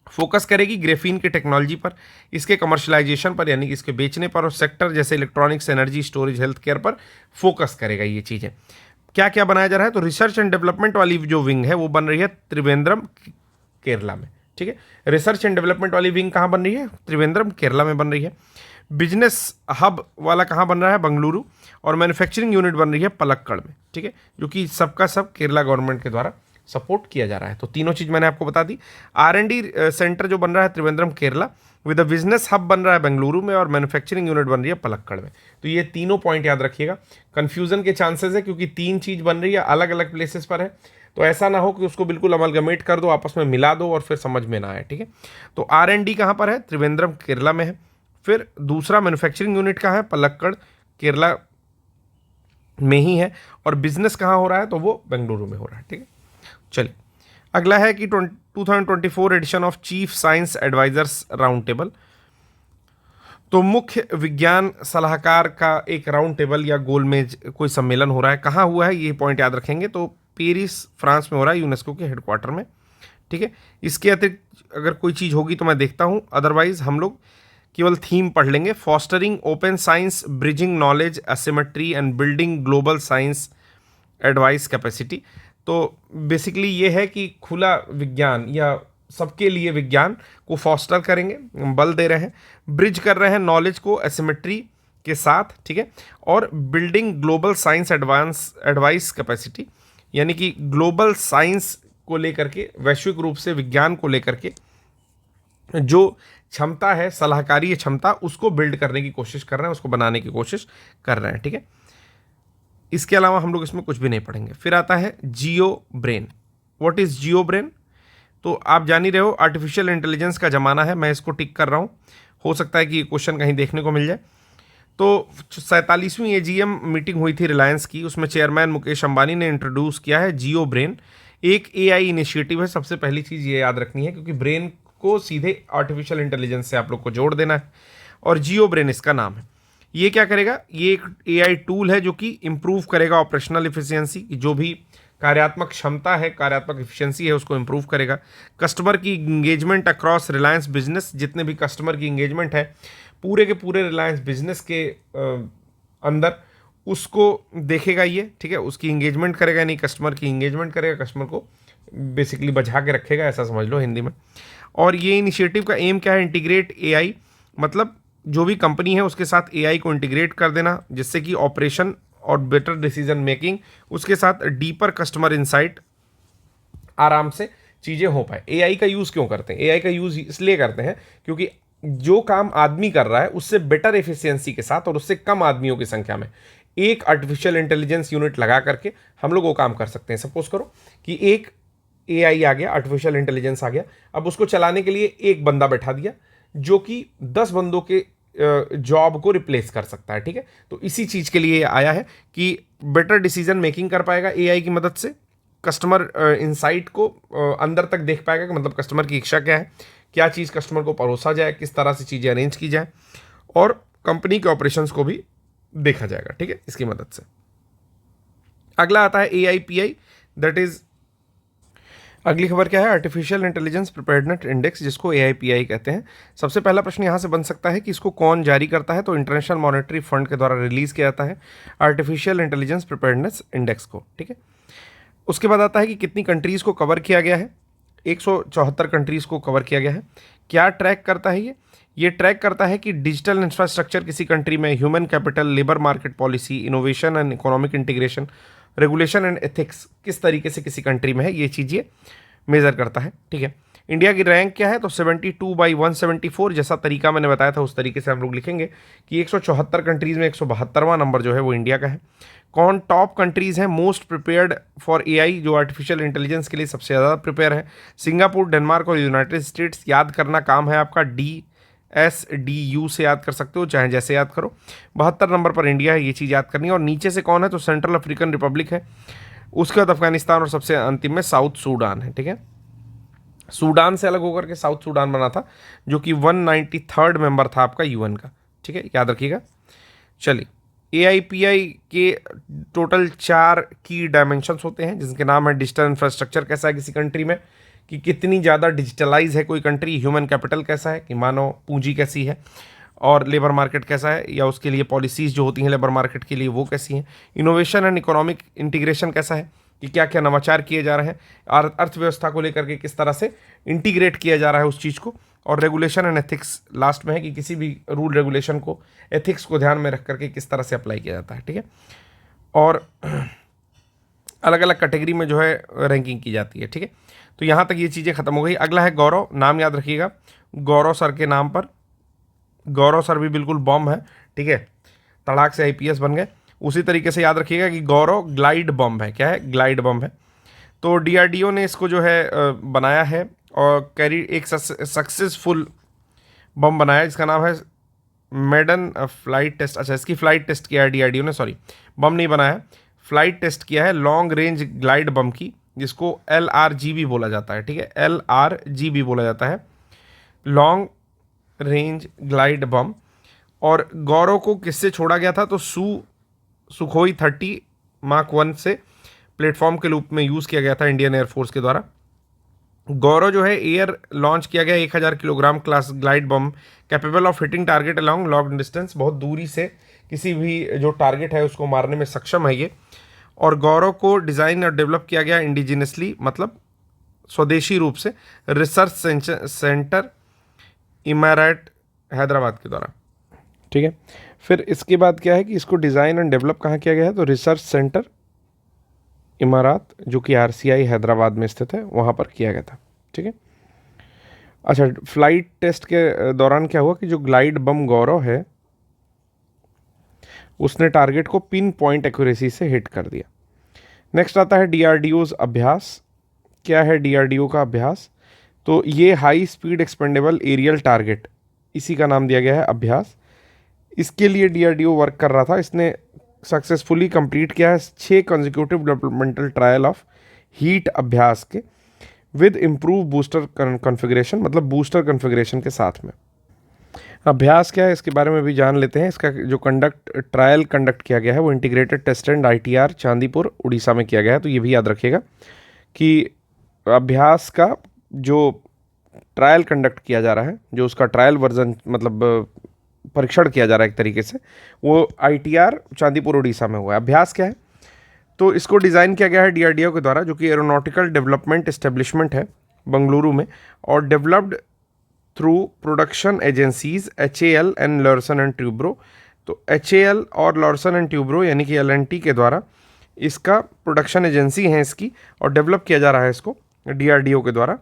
फोकस करेगी ग्रेफीन की टेक्नोलॉजी पर, इसके कमर्शलाइजेशन पर यानी कि इसके बेचने पर, और सेक्टर जैसे electronics, energy storage, health care पर फोकस करेगा ये चीज़ें। क्या क्या बनाया जा रहा है? तो रिसर्च एंड डेवलपमेंट वाली जो विंग है वो बन रही है त्रिवेंद्रम केरला में, ठीक है। रिसर्च एंड डेवलपमेंट वाली विंग कहाँ बन रही है? त्रिवेंद्रम केरला में बन रही है। बिजनेस हब वाला कहाँ बन रहा है? बेंगलुरु। और मैन्युफैक्चरिंग यूनिट बन रही है पलक्कड़ में, ठीक है, जो कि सबका सब केरला गवर्नमेंट के द्वारा सपोर्ट किया जा रहा है। तो तीनों चीज़ मैंने आपको बता दी। R&D सेंटर जो बन रहा है Trivandrum Kerala, with the business hub बन रहा है बेंगलुरु में, और मैन्युफैक्चरिंग यूनिट बन रही है पलक्कड़ में। तो ये तीनों पॉइंट याद रखिएगा। कन्फ्यूजन के चांसेस है क्योंकि तीन चीज़ बन रही है, अलग अलग प्लेसेस पर है, तो ऐसा ना हो कि उसको बिल्कुल अमलगमेट कर दो, आपस में मिला दो और फिर समझ में ना आए, ठीक है। तो R&D कहाँ पर है? त्रिवेंद्रम केरला में है। फिर दूसरा मैन्युफैक्चरिंग यूनिट कहाँ है? पलक्कड़ केरला में ही है। और बिजनेस कहाँ हो रहा है? तो वो बेंगलुरु में हो रहा है, ठीक है। चलिए अगला है कि 2024 edition of chief science advisers round table. तो मुख्य विज्ञान सलाहकार का एक राउंड टेबल या गोलमेज कोई सम्मेलन हो रहा है। कहाँ हुआ है ये पॉइंट याद रखेंगे। तो पेरिस फ्रांस में हो रहा है, यूनेस्को के हेडक्वार्टर में, ठीक है। इसके अतिरिक्त अगर कोई चीज़ होगी तो मैं देखता हूँ, अदरवाइज हम लोग केवल थीम पढ़ लेंगे। Fostering open science, bridging knowledge asymmetry and building global science advice capacity. तो बेसिकली ये है कि खुला विज्ञान या सबके लिए विज्ञान को फॉस्टर करेंगे, बल दे रहे हैं, ब्रिज कर रहे हैं नॉलेज को एसिमेट्री के साथ, ठीक है। और building global science advice capacity, यानी कि ग्लोबल साइंस को लेकर के, वैश्विक रूप से विज्ञान को लेकर के जो क्षमता है, सलाहकारी क्षमता, उसको बिल्ड करने की कोशिश कर रहे हैं, उसको बनाने की कोशिश कर रहे हैं, ठीक है। इसके अलावा हम लोग इसमें कुछ भी नहीं पढ़ेंगे। फिर आता है geo brain. What is geo brain? तो आप जान ही रहे हो आर्टिफिशियल इंटेलिजेंस का ज़माना है, मैं इसको टिक कर रहा हूँ, हो सकता है कि ये क्वेश्चन कहीं देखने को मिल जाए। तो 47वीं AGM मीटिंग हुई थी रिलायंस की, उसमें चेयरमैन मुकेश अंबानी ने इंट्रोड्यूस किया है जियो ब्रेन। एक AI इनिशिएटिव है, सबसे पहली चीज़ ये याद रखनी है, क्योंकि ब्रेन को सीधे आर्टिफिशियल इंटेलिजेंस से आप लोग को जोड़ देना है, और जियो ब्रेन इसका नाम है। ये क्या करेगा? ये एक AI टूल है जो कि इम्प्रूव करेगा ऑपरेशनल इफिशियंसी, जो भी कार्यात्मक क्षमता है, कार्यात्मक इफिशियंसी है, उसको इम्प्रूव करेगा। कस्टमर की इंगेजमेंट अक्रॉस रिलायंस बिजनेस, जितने भी कस्टमर की इंगेजमेंट है पूरे के पूरे रिलायंस बिजनेस के अंदर, उसको देखेगा ये, ठीक है। उसकी इंगेजमेंट करेगा, नहीं कस्टमर की इंगेजमेंट करेगा, कस्टमर को बेसिकली बचा के रखेगा, ऐसा समझ लो हिंदी में। और ये इनिशिएटिव का एम क्या है? इंटीग्रेट AI, मतलब जो भी कंपनी है उसके साथ AI को इंटीग्रेट कर देना, जिससे कि ऑपरेशन और बेटर डिसीजन मेकिंग, उसके साथ डीपर कस्टमर इंसाइट, आराम से चीज़ें हो पाए। AI का यूज़ क्यों करते हैं? AI का यूज़ इसलिए करते हैं क्योंकि जो काम आदमी कर रहा है उससे बेटर एफिशिएंसी के साथ और उससे कम आदमियों की संख्या में एक आर्टिफिशियल इंटेलिजेंस यूनिट लगा करके हम लोग वो काम कर सकते हैं। सपोज करो कि एक AI आ गया, आर्टिफिशियल इंटेलिजेंस आ गया, अब उसको चलाने के लिए एक बंदा बैठा दिया जो कि 10 बंदों के जॉब को रिप्लेस कर सकता है, ठीक है। तो इसी चीज़ के लिए आया है कि बेटर डिसीजन मेकिंग कर पाएगा AI की मदद से, कस्टमर इंसाइट को अंदर तक देख पाएगा कि मतलब कस्टमर की इच्छा क्या है, क्या चीज़ कस्टमर को परोसा जाए, किस तरह से चीज़ें अरेंज की जाए, और कंपनी के ऑपरेशंस को भी देखा जाएगा, ठीक है, इसकी मदद से। अगला आता है AIPI, दैट इज अगली खबर क्या है? आर्टिफिशियल इंटेलिजेंस प्रिपेयर्डनेस इंडेक्स, जिसको AIPI कहते हैं। सबसे पहला प्रश्न यहाँ से बन सकता है कि इसको कौन जारी करता है? तो इंटरनेशनल मॉनेटरी फंड के द्वारा रिलीज किया जाता है आर्टिफिशियल इंटेलिजेंस प्रिपेयर्डनेस इंडेक्स को, ठीक है। उसके बाद आता है कि कितनी कंट्रीज़ को कवर किया गया है। 174 कंट्रीज़ को कवर किया गया है। क्या ट्रैक करता है ये ट्रैक करता है कि डिजिटल इंफ्रास्ट्रक्चर किसी कंट्री में, human capital, labour market policy, innovation and economic integration, regulation and ethics किस तरीके से किसी कंट्री में है, ये चीज़ ये मेज़र करता है। ठीक है, इंडिया की रैंक क्या है, तो 72/174, जैसा तरीका मैंने बताया था उस तरीके से हम लोग लिखेंगे कि 174 कंट्रीज़ में 172वां नंबर जो है वो इंडिया का है। कौन टॉप कंट्रीज़ हैं मोस्ट प्रिपेयर्ड फॉर एआई, जो आर्टिफिशियल इंटेलिजेंस के लिए सबसे ज़्यादा प्रिपेयर है? सिंगापुर, डेनमार्क और यूनाइटेड स्टेट्स। याद करना काम है आपका, DSDU से याद कर सकते हो, चाहे जैसे याद करो। 72 नंबर पर इंडिया है, ये चीज़ याद करनी है। और नीचे से कौन है, तो सेंट्रल अफ्रीकन रिपब्लिक है, उसके बाद अफगानिस्तान और सबसे अंतिम में साउथ सूडान है। ठीक है, सूडान से अलग होकर के साउथ सूडान बना था, जो कि 193rd मेंबर था आपका यूएन का। ठीक है, याद रखिएगा। चलिए, AIPI के टोटल 4 की डायमेंशंस होते हैं, जिसके नाम है डिजिटल इंफ्रास्ट्रक्चर कैसा है किसी कंट्री में, कि कितनी ज़्यादा डिजिटलाइज है कोई कंट्री, ह्यूमन कैपिटल कैसा है कि मानव पूंजी कैसी है, और लेबर मार्केट कैसा है, या उसके लिए पॉलिसीज़ जो होती हैं लेबर मार्केट के लिए वो कैसी हैं, इनोवेशन एंड इकोनॉमिक इंटीग्रेशन कैसा है कि क्या क्या नवाचार किए जा रहे हैं, अर्थव्यवस्था को लेकर के किस तरह से इंटीग्रेट किया जा रहा है उस चीज़ को, और रेगुलेशन एंड एथिक्स लास्ट में है कि किसी भी रूल रेगुलेशन को, एथिक्स को ध्यान में रख करके किस तरह से अप्लाई किया जाता है। ठीक है, और अलग अलग कैटेगरी में जो है रैंकिंग की जाती है। ठीक है, तो यहाँ तक ये चीज़ें खत्म हो गई। अगला है गौरव, नाम याद रखिएगा, गौरव सर के नाम पर, गौरव सर भी बिल्कुल बम है। ठीक है, तड़ाक से IPS बन गए। उसी तरीके से याद रखिएगा कि गौरव ग्लाइड बम है। क्या है, ग्लाइड बम है। तो DRDO ने इसको जो है बनाया है और कैरी एक सक्सेसफुल बम बनाया है, जिसका नाम है मेडन फ्लाइट टेस्ट। अच्छा, इसकी फ्लाइट टेस्ट किया है DRDO ने, सॉरी बम नहीं बनाया है, फ्लाइट टेस्ट किया है लॉन्ग रेंज ग्लाइड बम की, जिसको LRGB बोला जाता है। ठीक है, LRGB बोला जाता है, लॉन्ग रेंज ग्लाइड बम। और गौरव को किससे छोड़ा गया था, तो सुखोई 30 Mark 1 से प्लेटफॉर्म के रूप में यूज़ किया गया था इंडियन एयरफोर्स के द्वारा। गौरव जो है एयर लॉन्च किया गया 1000 kilogram class glide bomb, capable of hitting target along long distance, बहुत दूरी से किसी भी जो टारगेट है उसको मारने में सक्षम है ये। और गौरव को डिज़ाइन और डेवलप किया गया इंडिजिनसली, मतलब स्वदेशी रूप से, रिसर्च सेंटर इमारत हैदराबाद के द्वारा। ठीक है, फिर इसके बाद क्या है कि इसको डिज़ाइन एंड डेवलप कहाँ किया गया है, तो रिसर्च सेंटर इमारत, जो कि RCI हैदराबाद में स्थित है, वहाँ पर किया गया था। ठीक है, अच्छा, फ्लाइट टेस्ट के दौरान क्या हुआ कि जो ग्लाइड बम गौरव है उसने टारगेट को पिन पॉइंट एक्यूरेसी से हिट कर दिया। नेक्स्ट आता है DRDO's अभ्यास। क्या है DRDO का अभ्यास, तो ये high speed expendable aerial target, इसी का नाम दिया गया है अभ्यास। इसके लिए DRDO वर्क कर रहा था, इसने सक्सेसफुली कंप्लीट किया है 6 consecutive developmental trial of heat अभ्यास के विद इम्प्रूव बूस्टर कॉन्फ़िगरेशन, मतलब बूस्टर कॉन्फ़िगरेशन के साथ में। अभ्यास क्या है इसके बारे में भी जान लेते हैं। इसका जो ट्रायल कंडक्ट किया गया है वो integrated test and ITR Chandipur Orissa में किया गया है। तो ये भी याद रखिएगा कि अभ्यास का जो ट्रायल कंडक्ट किया जा रहा है, जो उसका ट्रायल वर्जन मतलब परीक्षण किया जा रहा है एक तरीके से, वो ITR चांदीपुर उड़ीसा में हुआ है। अभ्यास क्या है, तो इसको डिज़ाइन किया गया है DRDO के द्वारा, जो कि एरोनॉटिकल डेवलपमेंट एस्टेब्लिशमेंट है बेंगलुरु में, और developed through production agencies HAL and Larsen and Toubro. तो HAL और लॉर्सन एंड ट्यूब्रो यानी कि LNT के द्वारा इसका प्रोडक्शन एजेंसी है इसकी, और डेवलप किया जा रहा है इसको DRDO के द्वारा।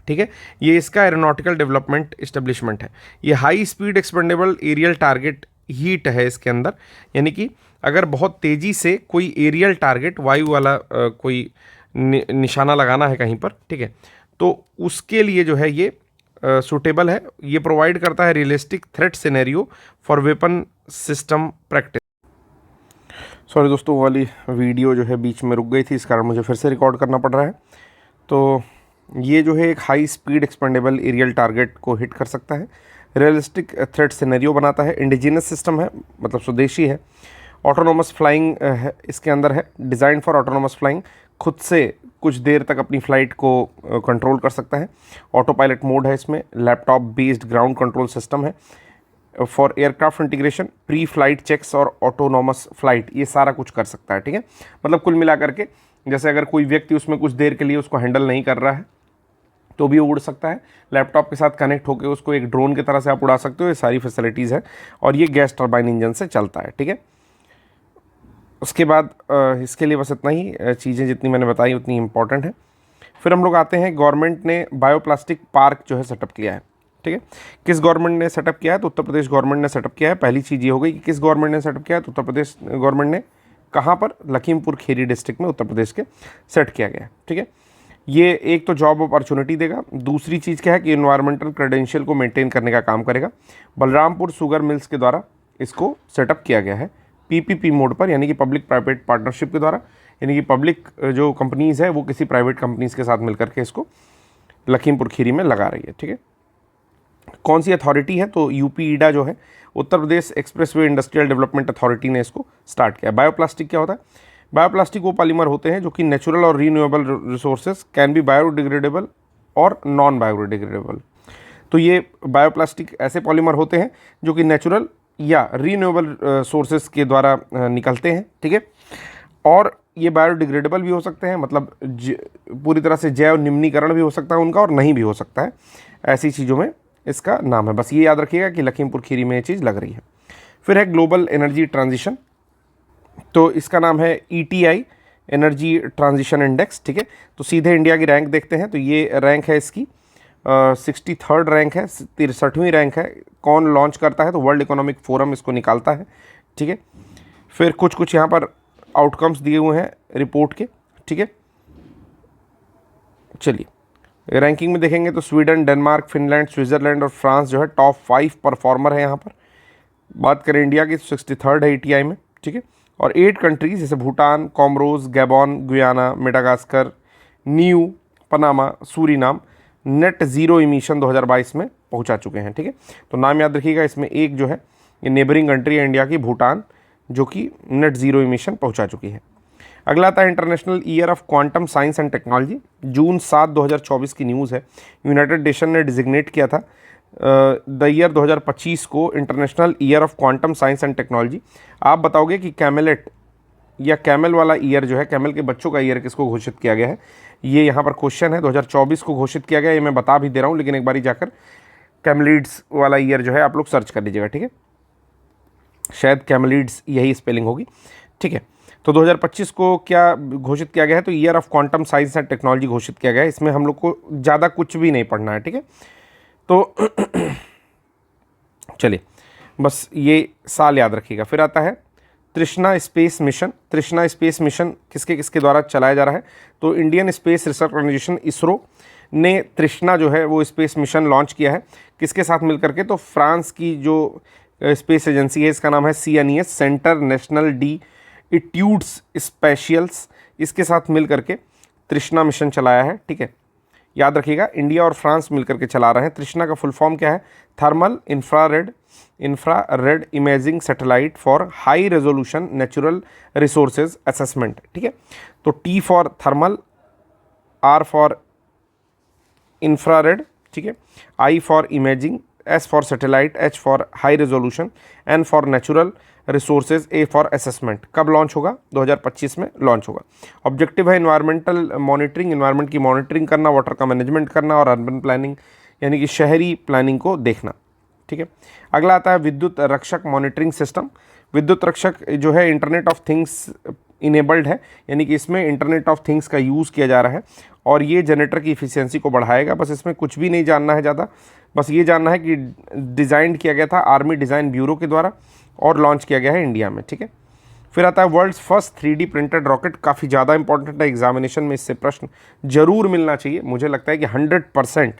ठीक है, ये इसका एरोनॉटिकल डेवलपमेंट एस्टेब्लिशमेंट है। ये high speed expendable aerial target hit है इसके अंदर, यानी कि अगर बहुत तेज़ी से कोई एरियल टारगेट वायु वाला कोई निशाना लगाना है कहीं पर, ठीक है, तो उसके लिए जो है ये सूटेबल है। ये प्रोवाइड करता है realistic threat scenario for weapon system practice. Sorry दोस्तों, वाली वीडियो जो है बीच में रुक गई थी, इस कारण मुझे फिर से रिकॉर्ड करना पड़ रहा है। तो ये जो है एक high speed expendable aerial target को हिट कर सकता है, रियलिस्टिक थ्रेट सिनेरियो बनाता है, इंडिजिनस सिस्टम है मतलब स्वदेशी है, ऑटोनोमस फ्लाइंग है इसके अंदर है, डिज़ाइन फॉर ऑटोनोमस फ्लाइंग, खुद से कुछ देर तक अपनी फ़्लाइट को कंट्रोल कर सकता है, ऑटो पायलट मोड है इसमें, laptop based ground control system है, for aircraft integration, pre flight checks और ऑटोनोमस फ्लाइट, ये सारा कुछ कर सकता है। ठीक है, मतलब कुल मिला करके जैसे अगर कोई व्यक्ति उसमें कुछ देर के लिए उसको हैंडल नहीं कर रहा है तो भी वो उड़ सकता है। लैपटॉप के साथ कनेक्ट होकर उसको एक ड्रोन की तरह से आप उड़ा सकते हो। ये सारी फैसिलिटीज़ है और ये गैस टर्बाइन इंजन से चलता है, ठीक है। उसके बाद इसके लिए बस इतना ही, चीज़ें जितनी मैंने बताई उतनी इंपॉर्टेंट है। फिर हम लोग आते हैं, गवर्नमेंट ने बायोप्लास्टिक पार्क जो है सेटअप किया है, ठीक है। किस गवर्नमेंट ने सेटअप किया है? तो उत्तर प्रदेश गवर्नमेंट ने सेटअप किया है। पहली चीज़ ये हो गई कि किस गवर्नमेंट ने सेटअप किया है, तो उत्तर प्रदेश गवर्नमेंट ने। कहाँ पर? लखीमपुर खीरी डिस्ट्रिक्ट में उत्तर प्रदेश के सेट किया गया है, ठीक है। ये एक तो जॉब अपॉर्चुनिटी देगा, दूसरी चीज़ क्या है कि इन्वायरमेंटल क्रेडेंशियल को मेंटेन करने का काम करेगा। बलरामपुर शुगर मिल्स के द्वारा इसको सेटअप किया गया है पीपीपी मोड पर, यानी कि पब्लिक प्राइवेट पार्टनरशिप के द्वारा, यानी कि पब्लिक जो कंपनीज़ है वो किसी प्राइवेट कंपनीज़ के साथ मिलकर के इसको लखीमपुर खीरी में लगा रही है, ठीक है। कौन सी अथॉरिटी है? तो यूपी ईडा जो है, Uttar Pradesh expressway industrial development authority ने इसको स्टार्ट किया। बायोप्लास्टिक क्या होता है? बायोप्लास्टिक वो पॉलीमर होते हैं जो कि नेचुरल और renewable resources, can be biodegradable और नॉन बायोडिग्रेडेबल। तो ये बायोप्लास्टिक ऐसे पॉलीमर होते हैं जो कि नेचुरल या रीन्यूएबल सोर्सेज के द्वारा निकलते हैं, ठीक है। और ये बायोडिग्रेडेबल भी हो सकते हैं, मतलब पूरी तरह से जैव निम्नीकरण भी हो सकता है उनका और नहीं भी हो सकता है। ऐसी चीज़ों में इसका नाम है। बस ये याद रखिएगा कि लखीमपुर खीरी में ये चीज़ लग रही है। फिर है ग्लोबल एनर्जी ट्रांजिशन, तो इसका नाम है ETI, एनर्जी ट्रांजिशन इंडेक्स, ठीक है। तो सीधे इंडिया की रैंक देखते हैं, तो ये रैंक है इसकी 63rd रैंक है, 63वीं रैंक है। कौन लॉन्च करता है? तो वर्ल्ड इकोनॉमिक फोरम इसको निकालता है, ठीक है। फिर कुछ यहाँ पर आउटकम्स दिए हुए हैं रिपोर्ट के, ठीक है। चलिए रैंकिंग में देखेंगे तो स्वीडन, डेनमार्क, फिनलैंड, स्विट्ज़रलैंड और फ्रांस जो है टॉप 5 परफॉर्मर है यहाँ पर। बात करें इंडिया की, 63rd है ETI में, ठीक है। और 8 कंट्रीज जैसे Bhutan, Comoros, Gabon, Guyana, Madagascar, Niue Panama, Suriname net zero emission 2022 में पहुँचा चुके हैं, ठीक है। तो नाम याद रखिएगा, इसमें एक जो है ये नेबरिंग कंट्री है इंडिया की, भूटान, जो कि नेट ज़ीरो इमिशन पहुंचा चुकी है। अगला आता है international year of quantum science and technology. June 7 2024 की न्यूज़ है। यूनाइटेड नेशन ने डिजिग्नेट किया था द ईयर 2025 को international year of quantum science and technology. आप बताओगे कि कैमलेट या कैमल वाला ईयर जो है, कैमल के बच्चों का ईयर किसको घोषित किया गया है? ये यहाँ पर क्वेश्चन है। 2024 को घोषित किया गया, ये मैं बता भी दे रहा हूँ, लेकिन एक बारी जाकर कैमलिड्स वाला ईयर जो है आप लोग सर्च कर लीजिएगा, ठीक है। शायद कैमलिड्स यही स्पेलिंग होगी, ठीक है। तो 2025 को क्या घोषित किया गया है? तो year of quantum science and technology घोषित किया गया है। इसमें हम लोग को ज़्यादा कुछ भी नहीं पढ़ना है, ठीक है। तो चलिए बस ये साल याद रखिएगा। फिर आता है Trishna space mission. Trishna space mission किसके किसके द्वारा चलाया जा रहा है? तो Indian Space Research Organisation ISRO ने तृष्णा जो है वो स्पेस मिशन लॉन्च किया है। किसके साथ मिलकर के? तो फ्रांस की जो स्पेस एजेंसी है, इसका नाम है CNES, सेंटर नेशनल डी इट्यूड्स स्पेशियल्स, इसके साथ मिल करके तृष्णा मिशन चलाया है, ठीक है। याद रखिएगा, इंडिया और फ्रांस मिलकर के चला रहे हैं। तृष्णा का फुल फॉर्म क्या है? Thermal infrared imaging satellite for high resolution natural resources assessment, ठीक है। तो T for thermal, R for infrared, ठीक है, I for imaging, S for satellite, H for high resolution, N for natural resources, A for assessment. कब launch होगा? 2025 में launch होगा। Objective है इन्वायरमेंटल मॉनिटरिंग, इन्वायरमेंट की मॉनिटरिंग करना, वाटर का मैनेजमेंट करना और अर्बन प्लानिंग यानी कि शहरी प्लानिंग को देखना, ठीक है। अगला आता है विद्युत रक्षक मॉनिटरिंग सिस्टम। विद्युत रक्षक जो है इंटरनेट ऑफ थिंग्स इनेबल्ड है, यानी कि इसमें इंटरनेट ऑफ थिंग्स का यूज़ किया जा रहा है और ये जनरेटर की इफिशियंसी को बढ़ाएगा। बस इसमें कुछ भी नहीं जानना है ज़्यादा, बस ये जानना है कि डिज़ाइन किया गया था आर्मी डिज़ाइन ब्यूरो के द्वारा और लॉन्च किया गया है इंडिया में, ठीक है। फिर आता है world's first 3D printed rocket. काफ़ी ज़्यादा इंपॉर्टेंट है, एग्जामिनेशन में इससे प्रश्न जरूर मिलना चाहिए। मुझे लगता है कि 100%,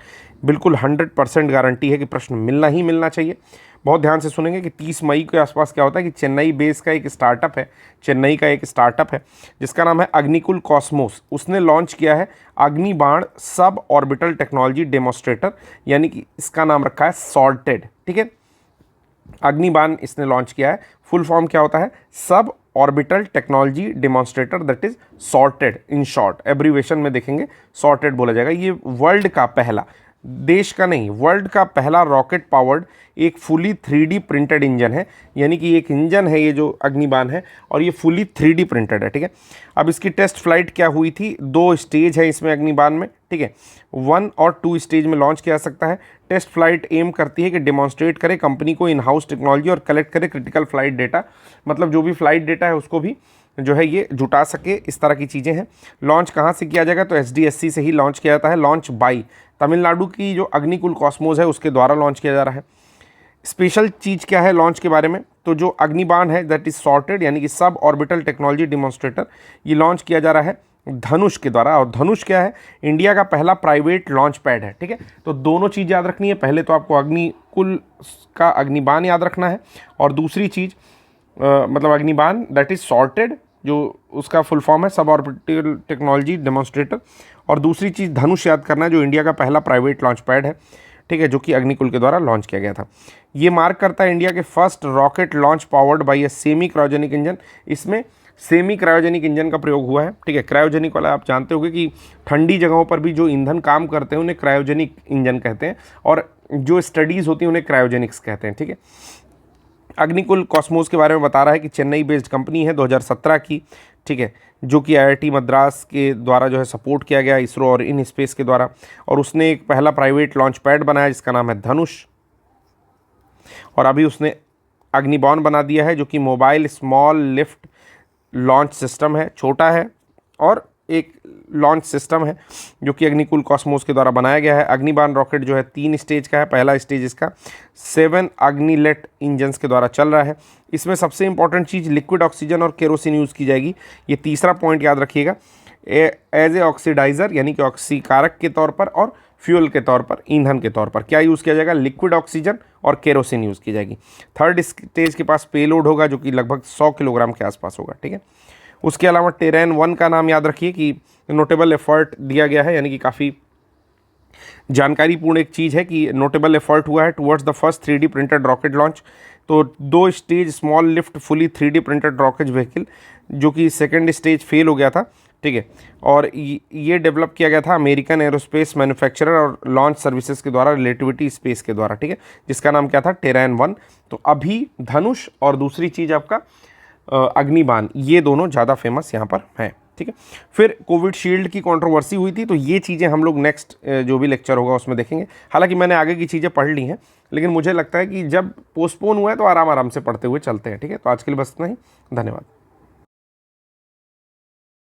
बिल्कुल 100% गारंटी है कि प्रश्न मिलना ही मिलना चाहिए। बहुत ध्यान से सुनेंगे कि 30 मई के आसपास क्या होता है कि चेन्नई बेस का एक स्टार्टअप है, चेन्नई का एक स्टार्टअप है जिसका नाम है अग्निकुल कॉस्मोस। उसने लॉन्च किया है अग्निबाण सब ऑर्बिटल टेक्नोलॉजी डेमोस्ट्रेटर, यानी कि इसका नाम रखा है सॉर्टेड, ठीक है। अग्निबाण इसने लॉन्च किया है। फुल फॉर्म क्या होता है? Sub orbital technology demonstrator, that is sorted in short. Abbreviation में देखेंगे सॉर्टेड बोला जाएगा। ये वर्ल्ड का पहला देश का नहीं, वर्ल्ड का पहला रॉकेट पावर्ड एक फुली 3D प्रिंटेड इंजन है, यानी कि एक इंजन है ये जो अग्निबाण है और ये फुली 3D प्रिंटेड है, ठीक है। अब इसकी टेस्ट फ्लाइट क्या हुई थी, 2 स्टेज है इसमें अग्निबाण में, ठीक है। 1 और 2 स्टेज में लॉन्च किया जा सकता है। टेस्ट फ्लाइट एम करती है कि डेमोन्स्ट्रेट करे कंपनी को इन हाउस टेक्नोलॉजी और कलेक्ट करे क्रिटिकल फ्लाइट डेटा, मतलब जो भी फ्लाइट डेटा है उसको भी जो है ये जुटा सके, इस तरह की चीज़ें हैं। लॉन्च कहाँ से किया जाएगा, तो SDSC से ही लॉन्च किया जाता है। लॉन्च बाई तमिलनाडु की जो अग्निकुल कॉस्मोस है उसके द्वारा लॉन्च किया जा रहा है। स्पेशल चीज़ क्या है लॉन्च के बारे में, तो जो अग्निबाण है दैट इज सॉर्टेड यानी कि सब ऑर्बिटल टेक्नोलॉजी डिमॉन्स्ट्रेटर, ये लॉन्च किया जा रहा है धनुष के द्वारा। और धनुष क्या है, इंडिया का पहला प्राइवेट लॉन्च पैड है, ठीक है। तो दोनों चीज़ याद रखनी है, पहले तो आपको अग्निकुल का अग्निबाण याद रखना है, और दूसरी चीज़ मतलब अग्निबाण दैट इज सॉर्टेड, जो उसका फुल फॉर्म है सब ऑर्बिटल टेक्नोलॉजी डेमोन्स्ट्रेटर, और दूसरी चीज़ धनुष याद करना है जो इंडिया का पहला प्राइवेट लॉन्च पैड है, ठीक है, जो कि अग्निकुल के द्वारा लॉन्च किया गया था। ये मार्क करता है इंडिया के first rocket launch powered by a semi cryogenic engine. इसमें सेमी क्रायोजेनिक इंजन का प्रयोग हुआ है, ठीक है। क्रायोजेनिक वाला आप जानते होंगे कि ठंडी जगहों पर भी जो ईंधन काम करते हैं उन्हें क्रायोजेनिक इंजन कहते हैं, और जो स्टडीज़ होती हैं उन्हें क्रायोजेनिक्स कहते हैं, ठीक है। अग्निकुल कॉस्मोस के बारे में बता रहा है कि चेन्नई बेस्ड कंपनी है 2017 की, ठीक है, जो कि IIT मद्रास के द्वारा जो है सपोर्ट किया गया इसरो और इन स्पेस के द्वारा, और उसने एक पहला प्राइवेट लॉन्च पैड बनाया जिसका नाम है धनुष, और अभी उसने अग्निबाण बना दिया है जो कि mobile small lift launch system है, छोटा है और एक लॉन्च सिस्टम है जो कि अग्निकुल कॉस्मोस के द्वारा बनाया गया है। अग्निबाण रॉकेट जो है 3 स्टेज का है, पहला स्टेज इसका 7 अग्निलेट इंजन्स के द्वारा चल रहा है। इसमें सबसे इंपॉर्टेंट चीज़ लिक्विड ऑक्सीजन और केरोसिन यूज़ की जाएगी, ये तीसरा पॉइंट याद रखिएगा। एज ए ऑक्सीडाइज़र यानी कि ऑक्सीकारक के तौर पर और फ्यूल के तौर पर, ईंधन के तौर पर क्या यूज़ किया जाएगा, लिक्विड ऑक्सीजन और केरोसिन यूज़ की जाएगी। थर्ड स्टेज के पास पेलोड होगा जो कि लगभग 100 किलोग्राम के आसपास होगा, ठीक है। उसके अलावा टेरेन 1 का नाम याद रखिए कि नोटेबल एफर्ट दिया गया है, यानी कि काफ़ी जानकारीपूर्ण एक चीज़ है कि नोटेबल एफर्ट हुआ है towards the first 3D printed rocket launch. तो 2 stage small lift fully 3D printed rocket vehicle, जो कि सेकंड स्टेज फेल हो गया था, ठीक है, और ये डेवलप किया गया था अमेरिकन एरोस्पेस मैन्युफैक्चरर और लॉन्च सर्विसेज के द्वारा, रिलेटिविटी स्पेस के द्वारा, ठीक है, जिसका नाम क्या था, टेरेन 1। तो अभी धनुष और दूसरी चीज़ आपका अग्निबाण, ये दोनों ज़्यादा फेमस यहाँ पर हैं, ठीक है। फिर कोविशील्ड की कंट्रोवर्सी हुई थी, तो ये चीज़ें हम लोग नेक्स्ट जो भी लेक्चर होगा उसमें देखेंगे। हालांकि मैंने आगे की चीज़ें पढ़ ली हैं, लेकिन मुझे लगता है कि जब पोस्टपोन हुआ है तो आराम आराम से पढ़ते हुए चलते हैं, ठीक है। तो आज के लिए बस इतना ही, धन्यवाद।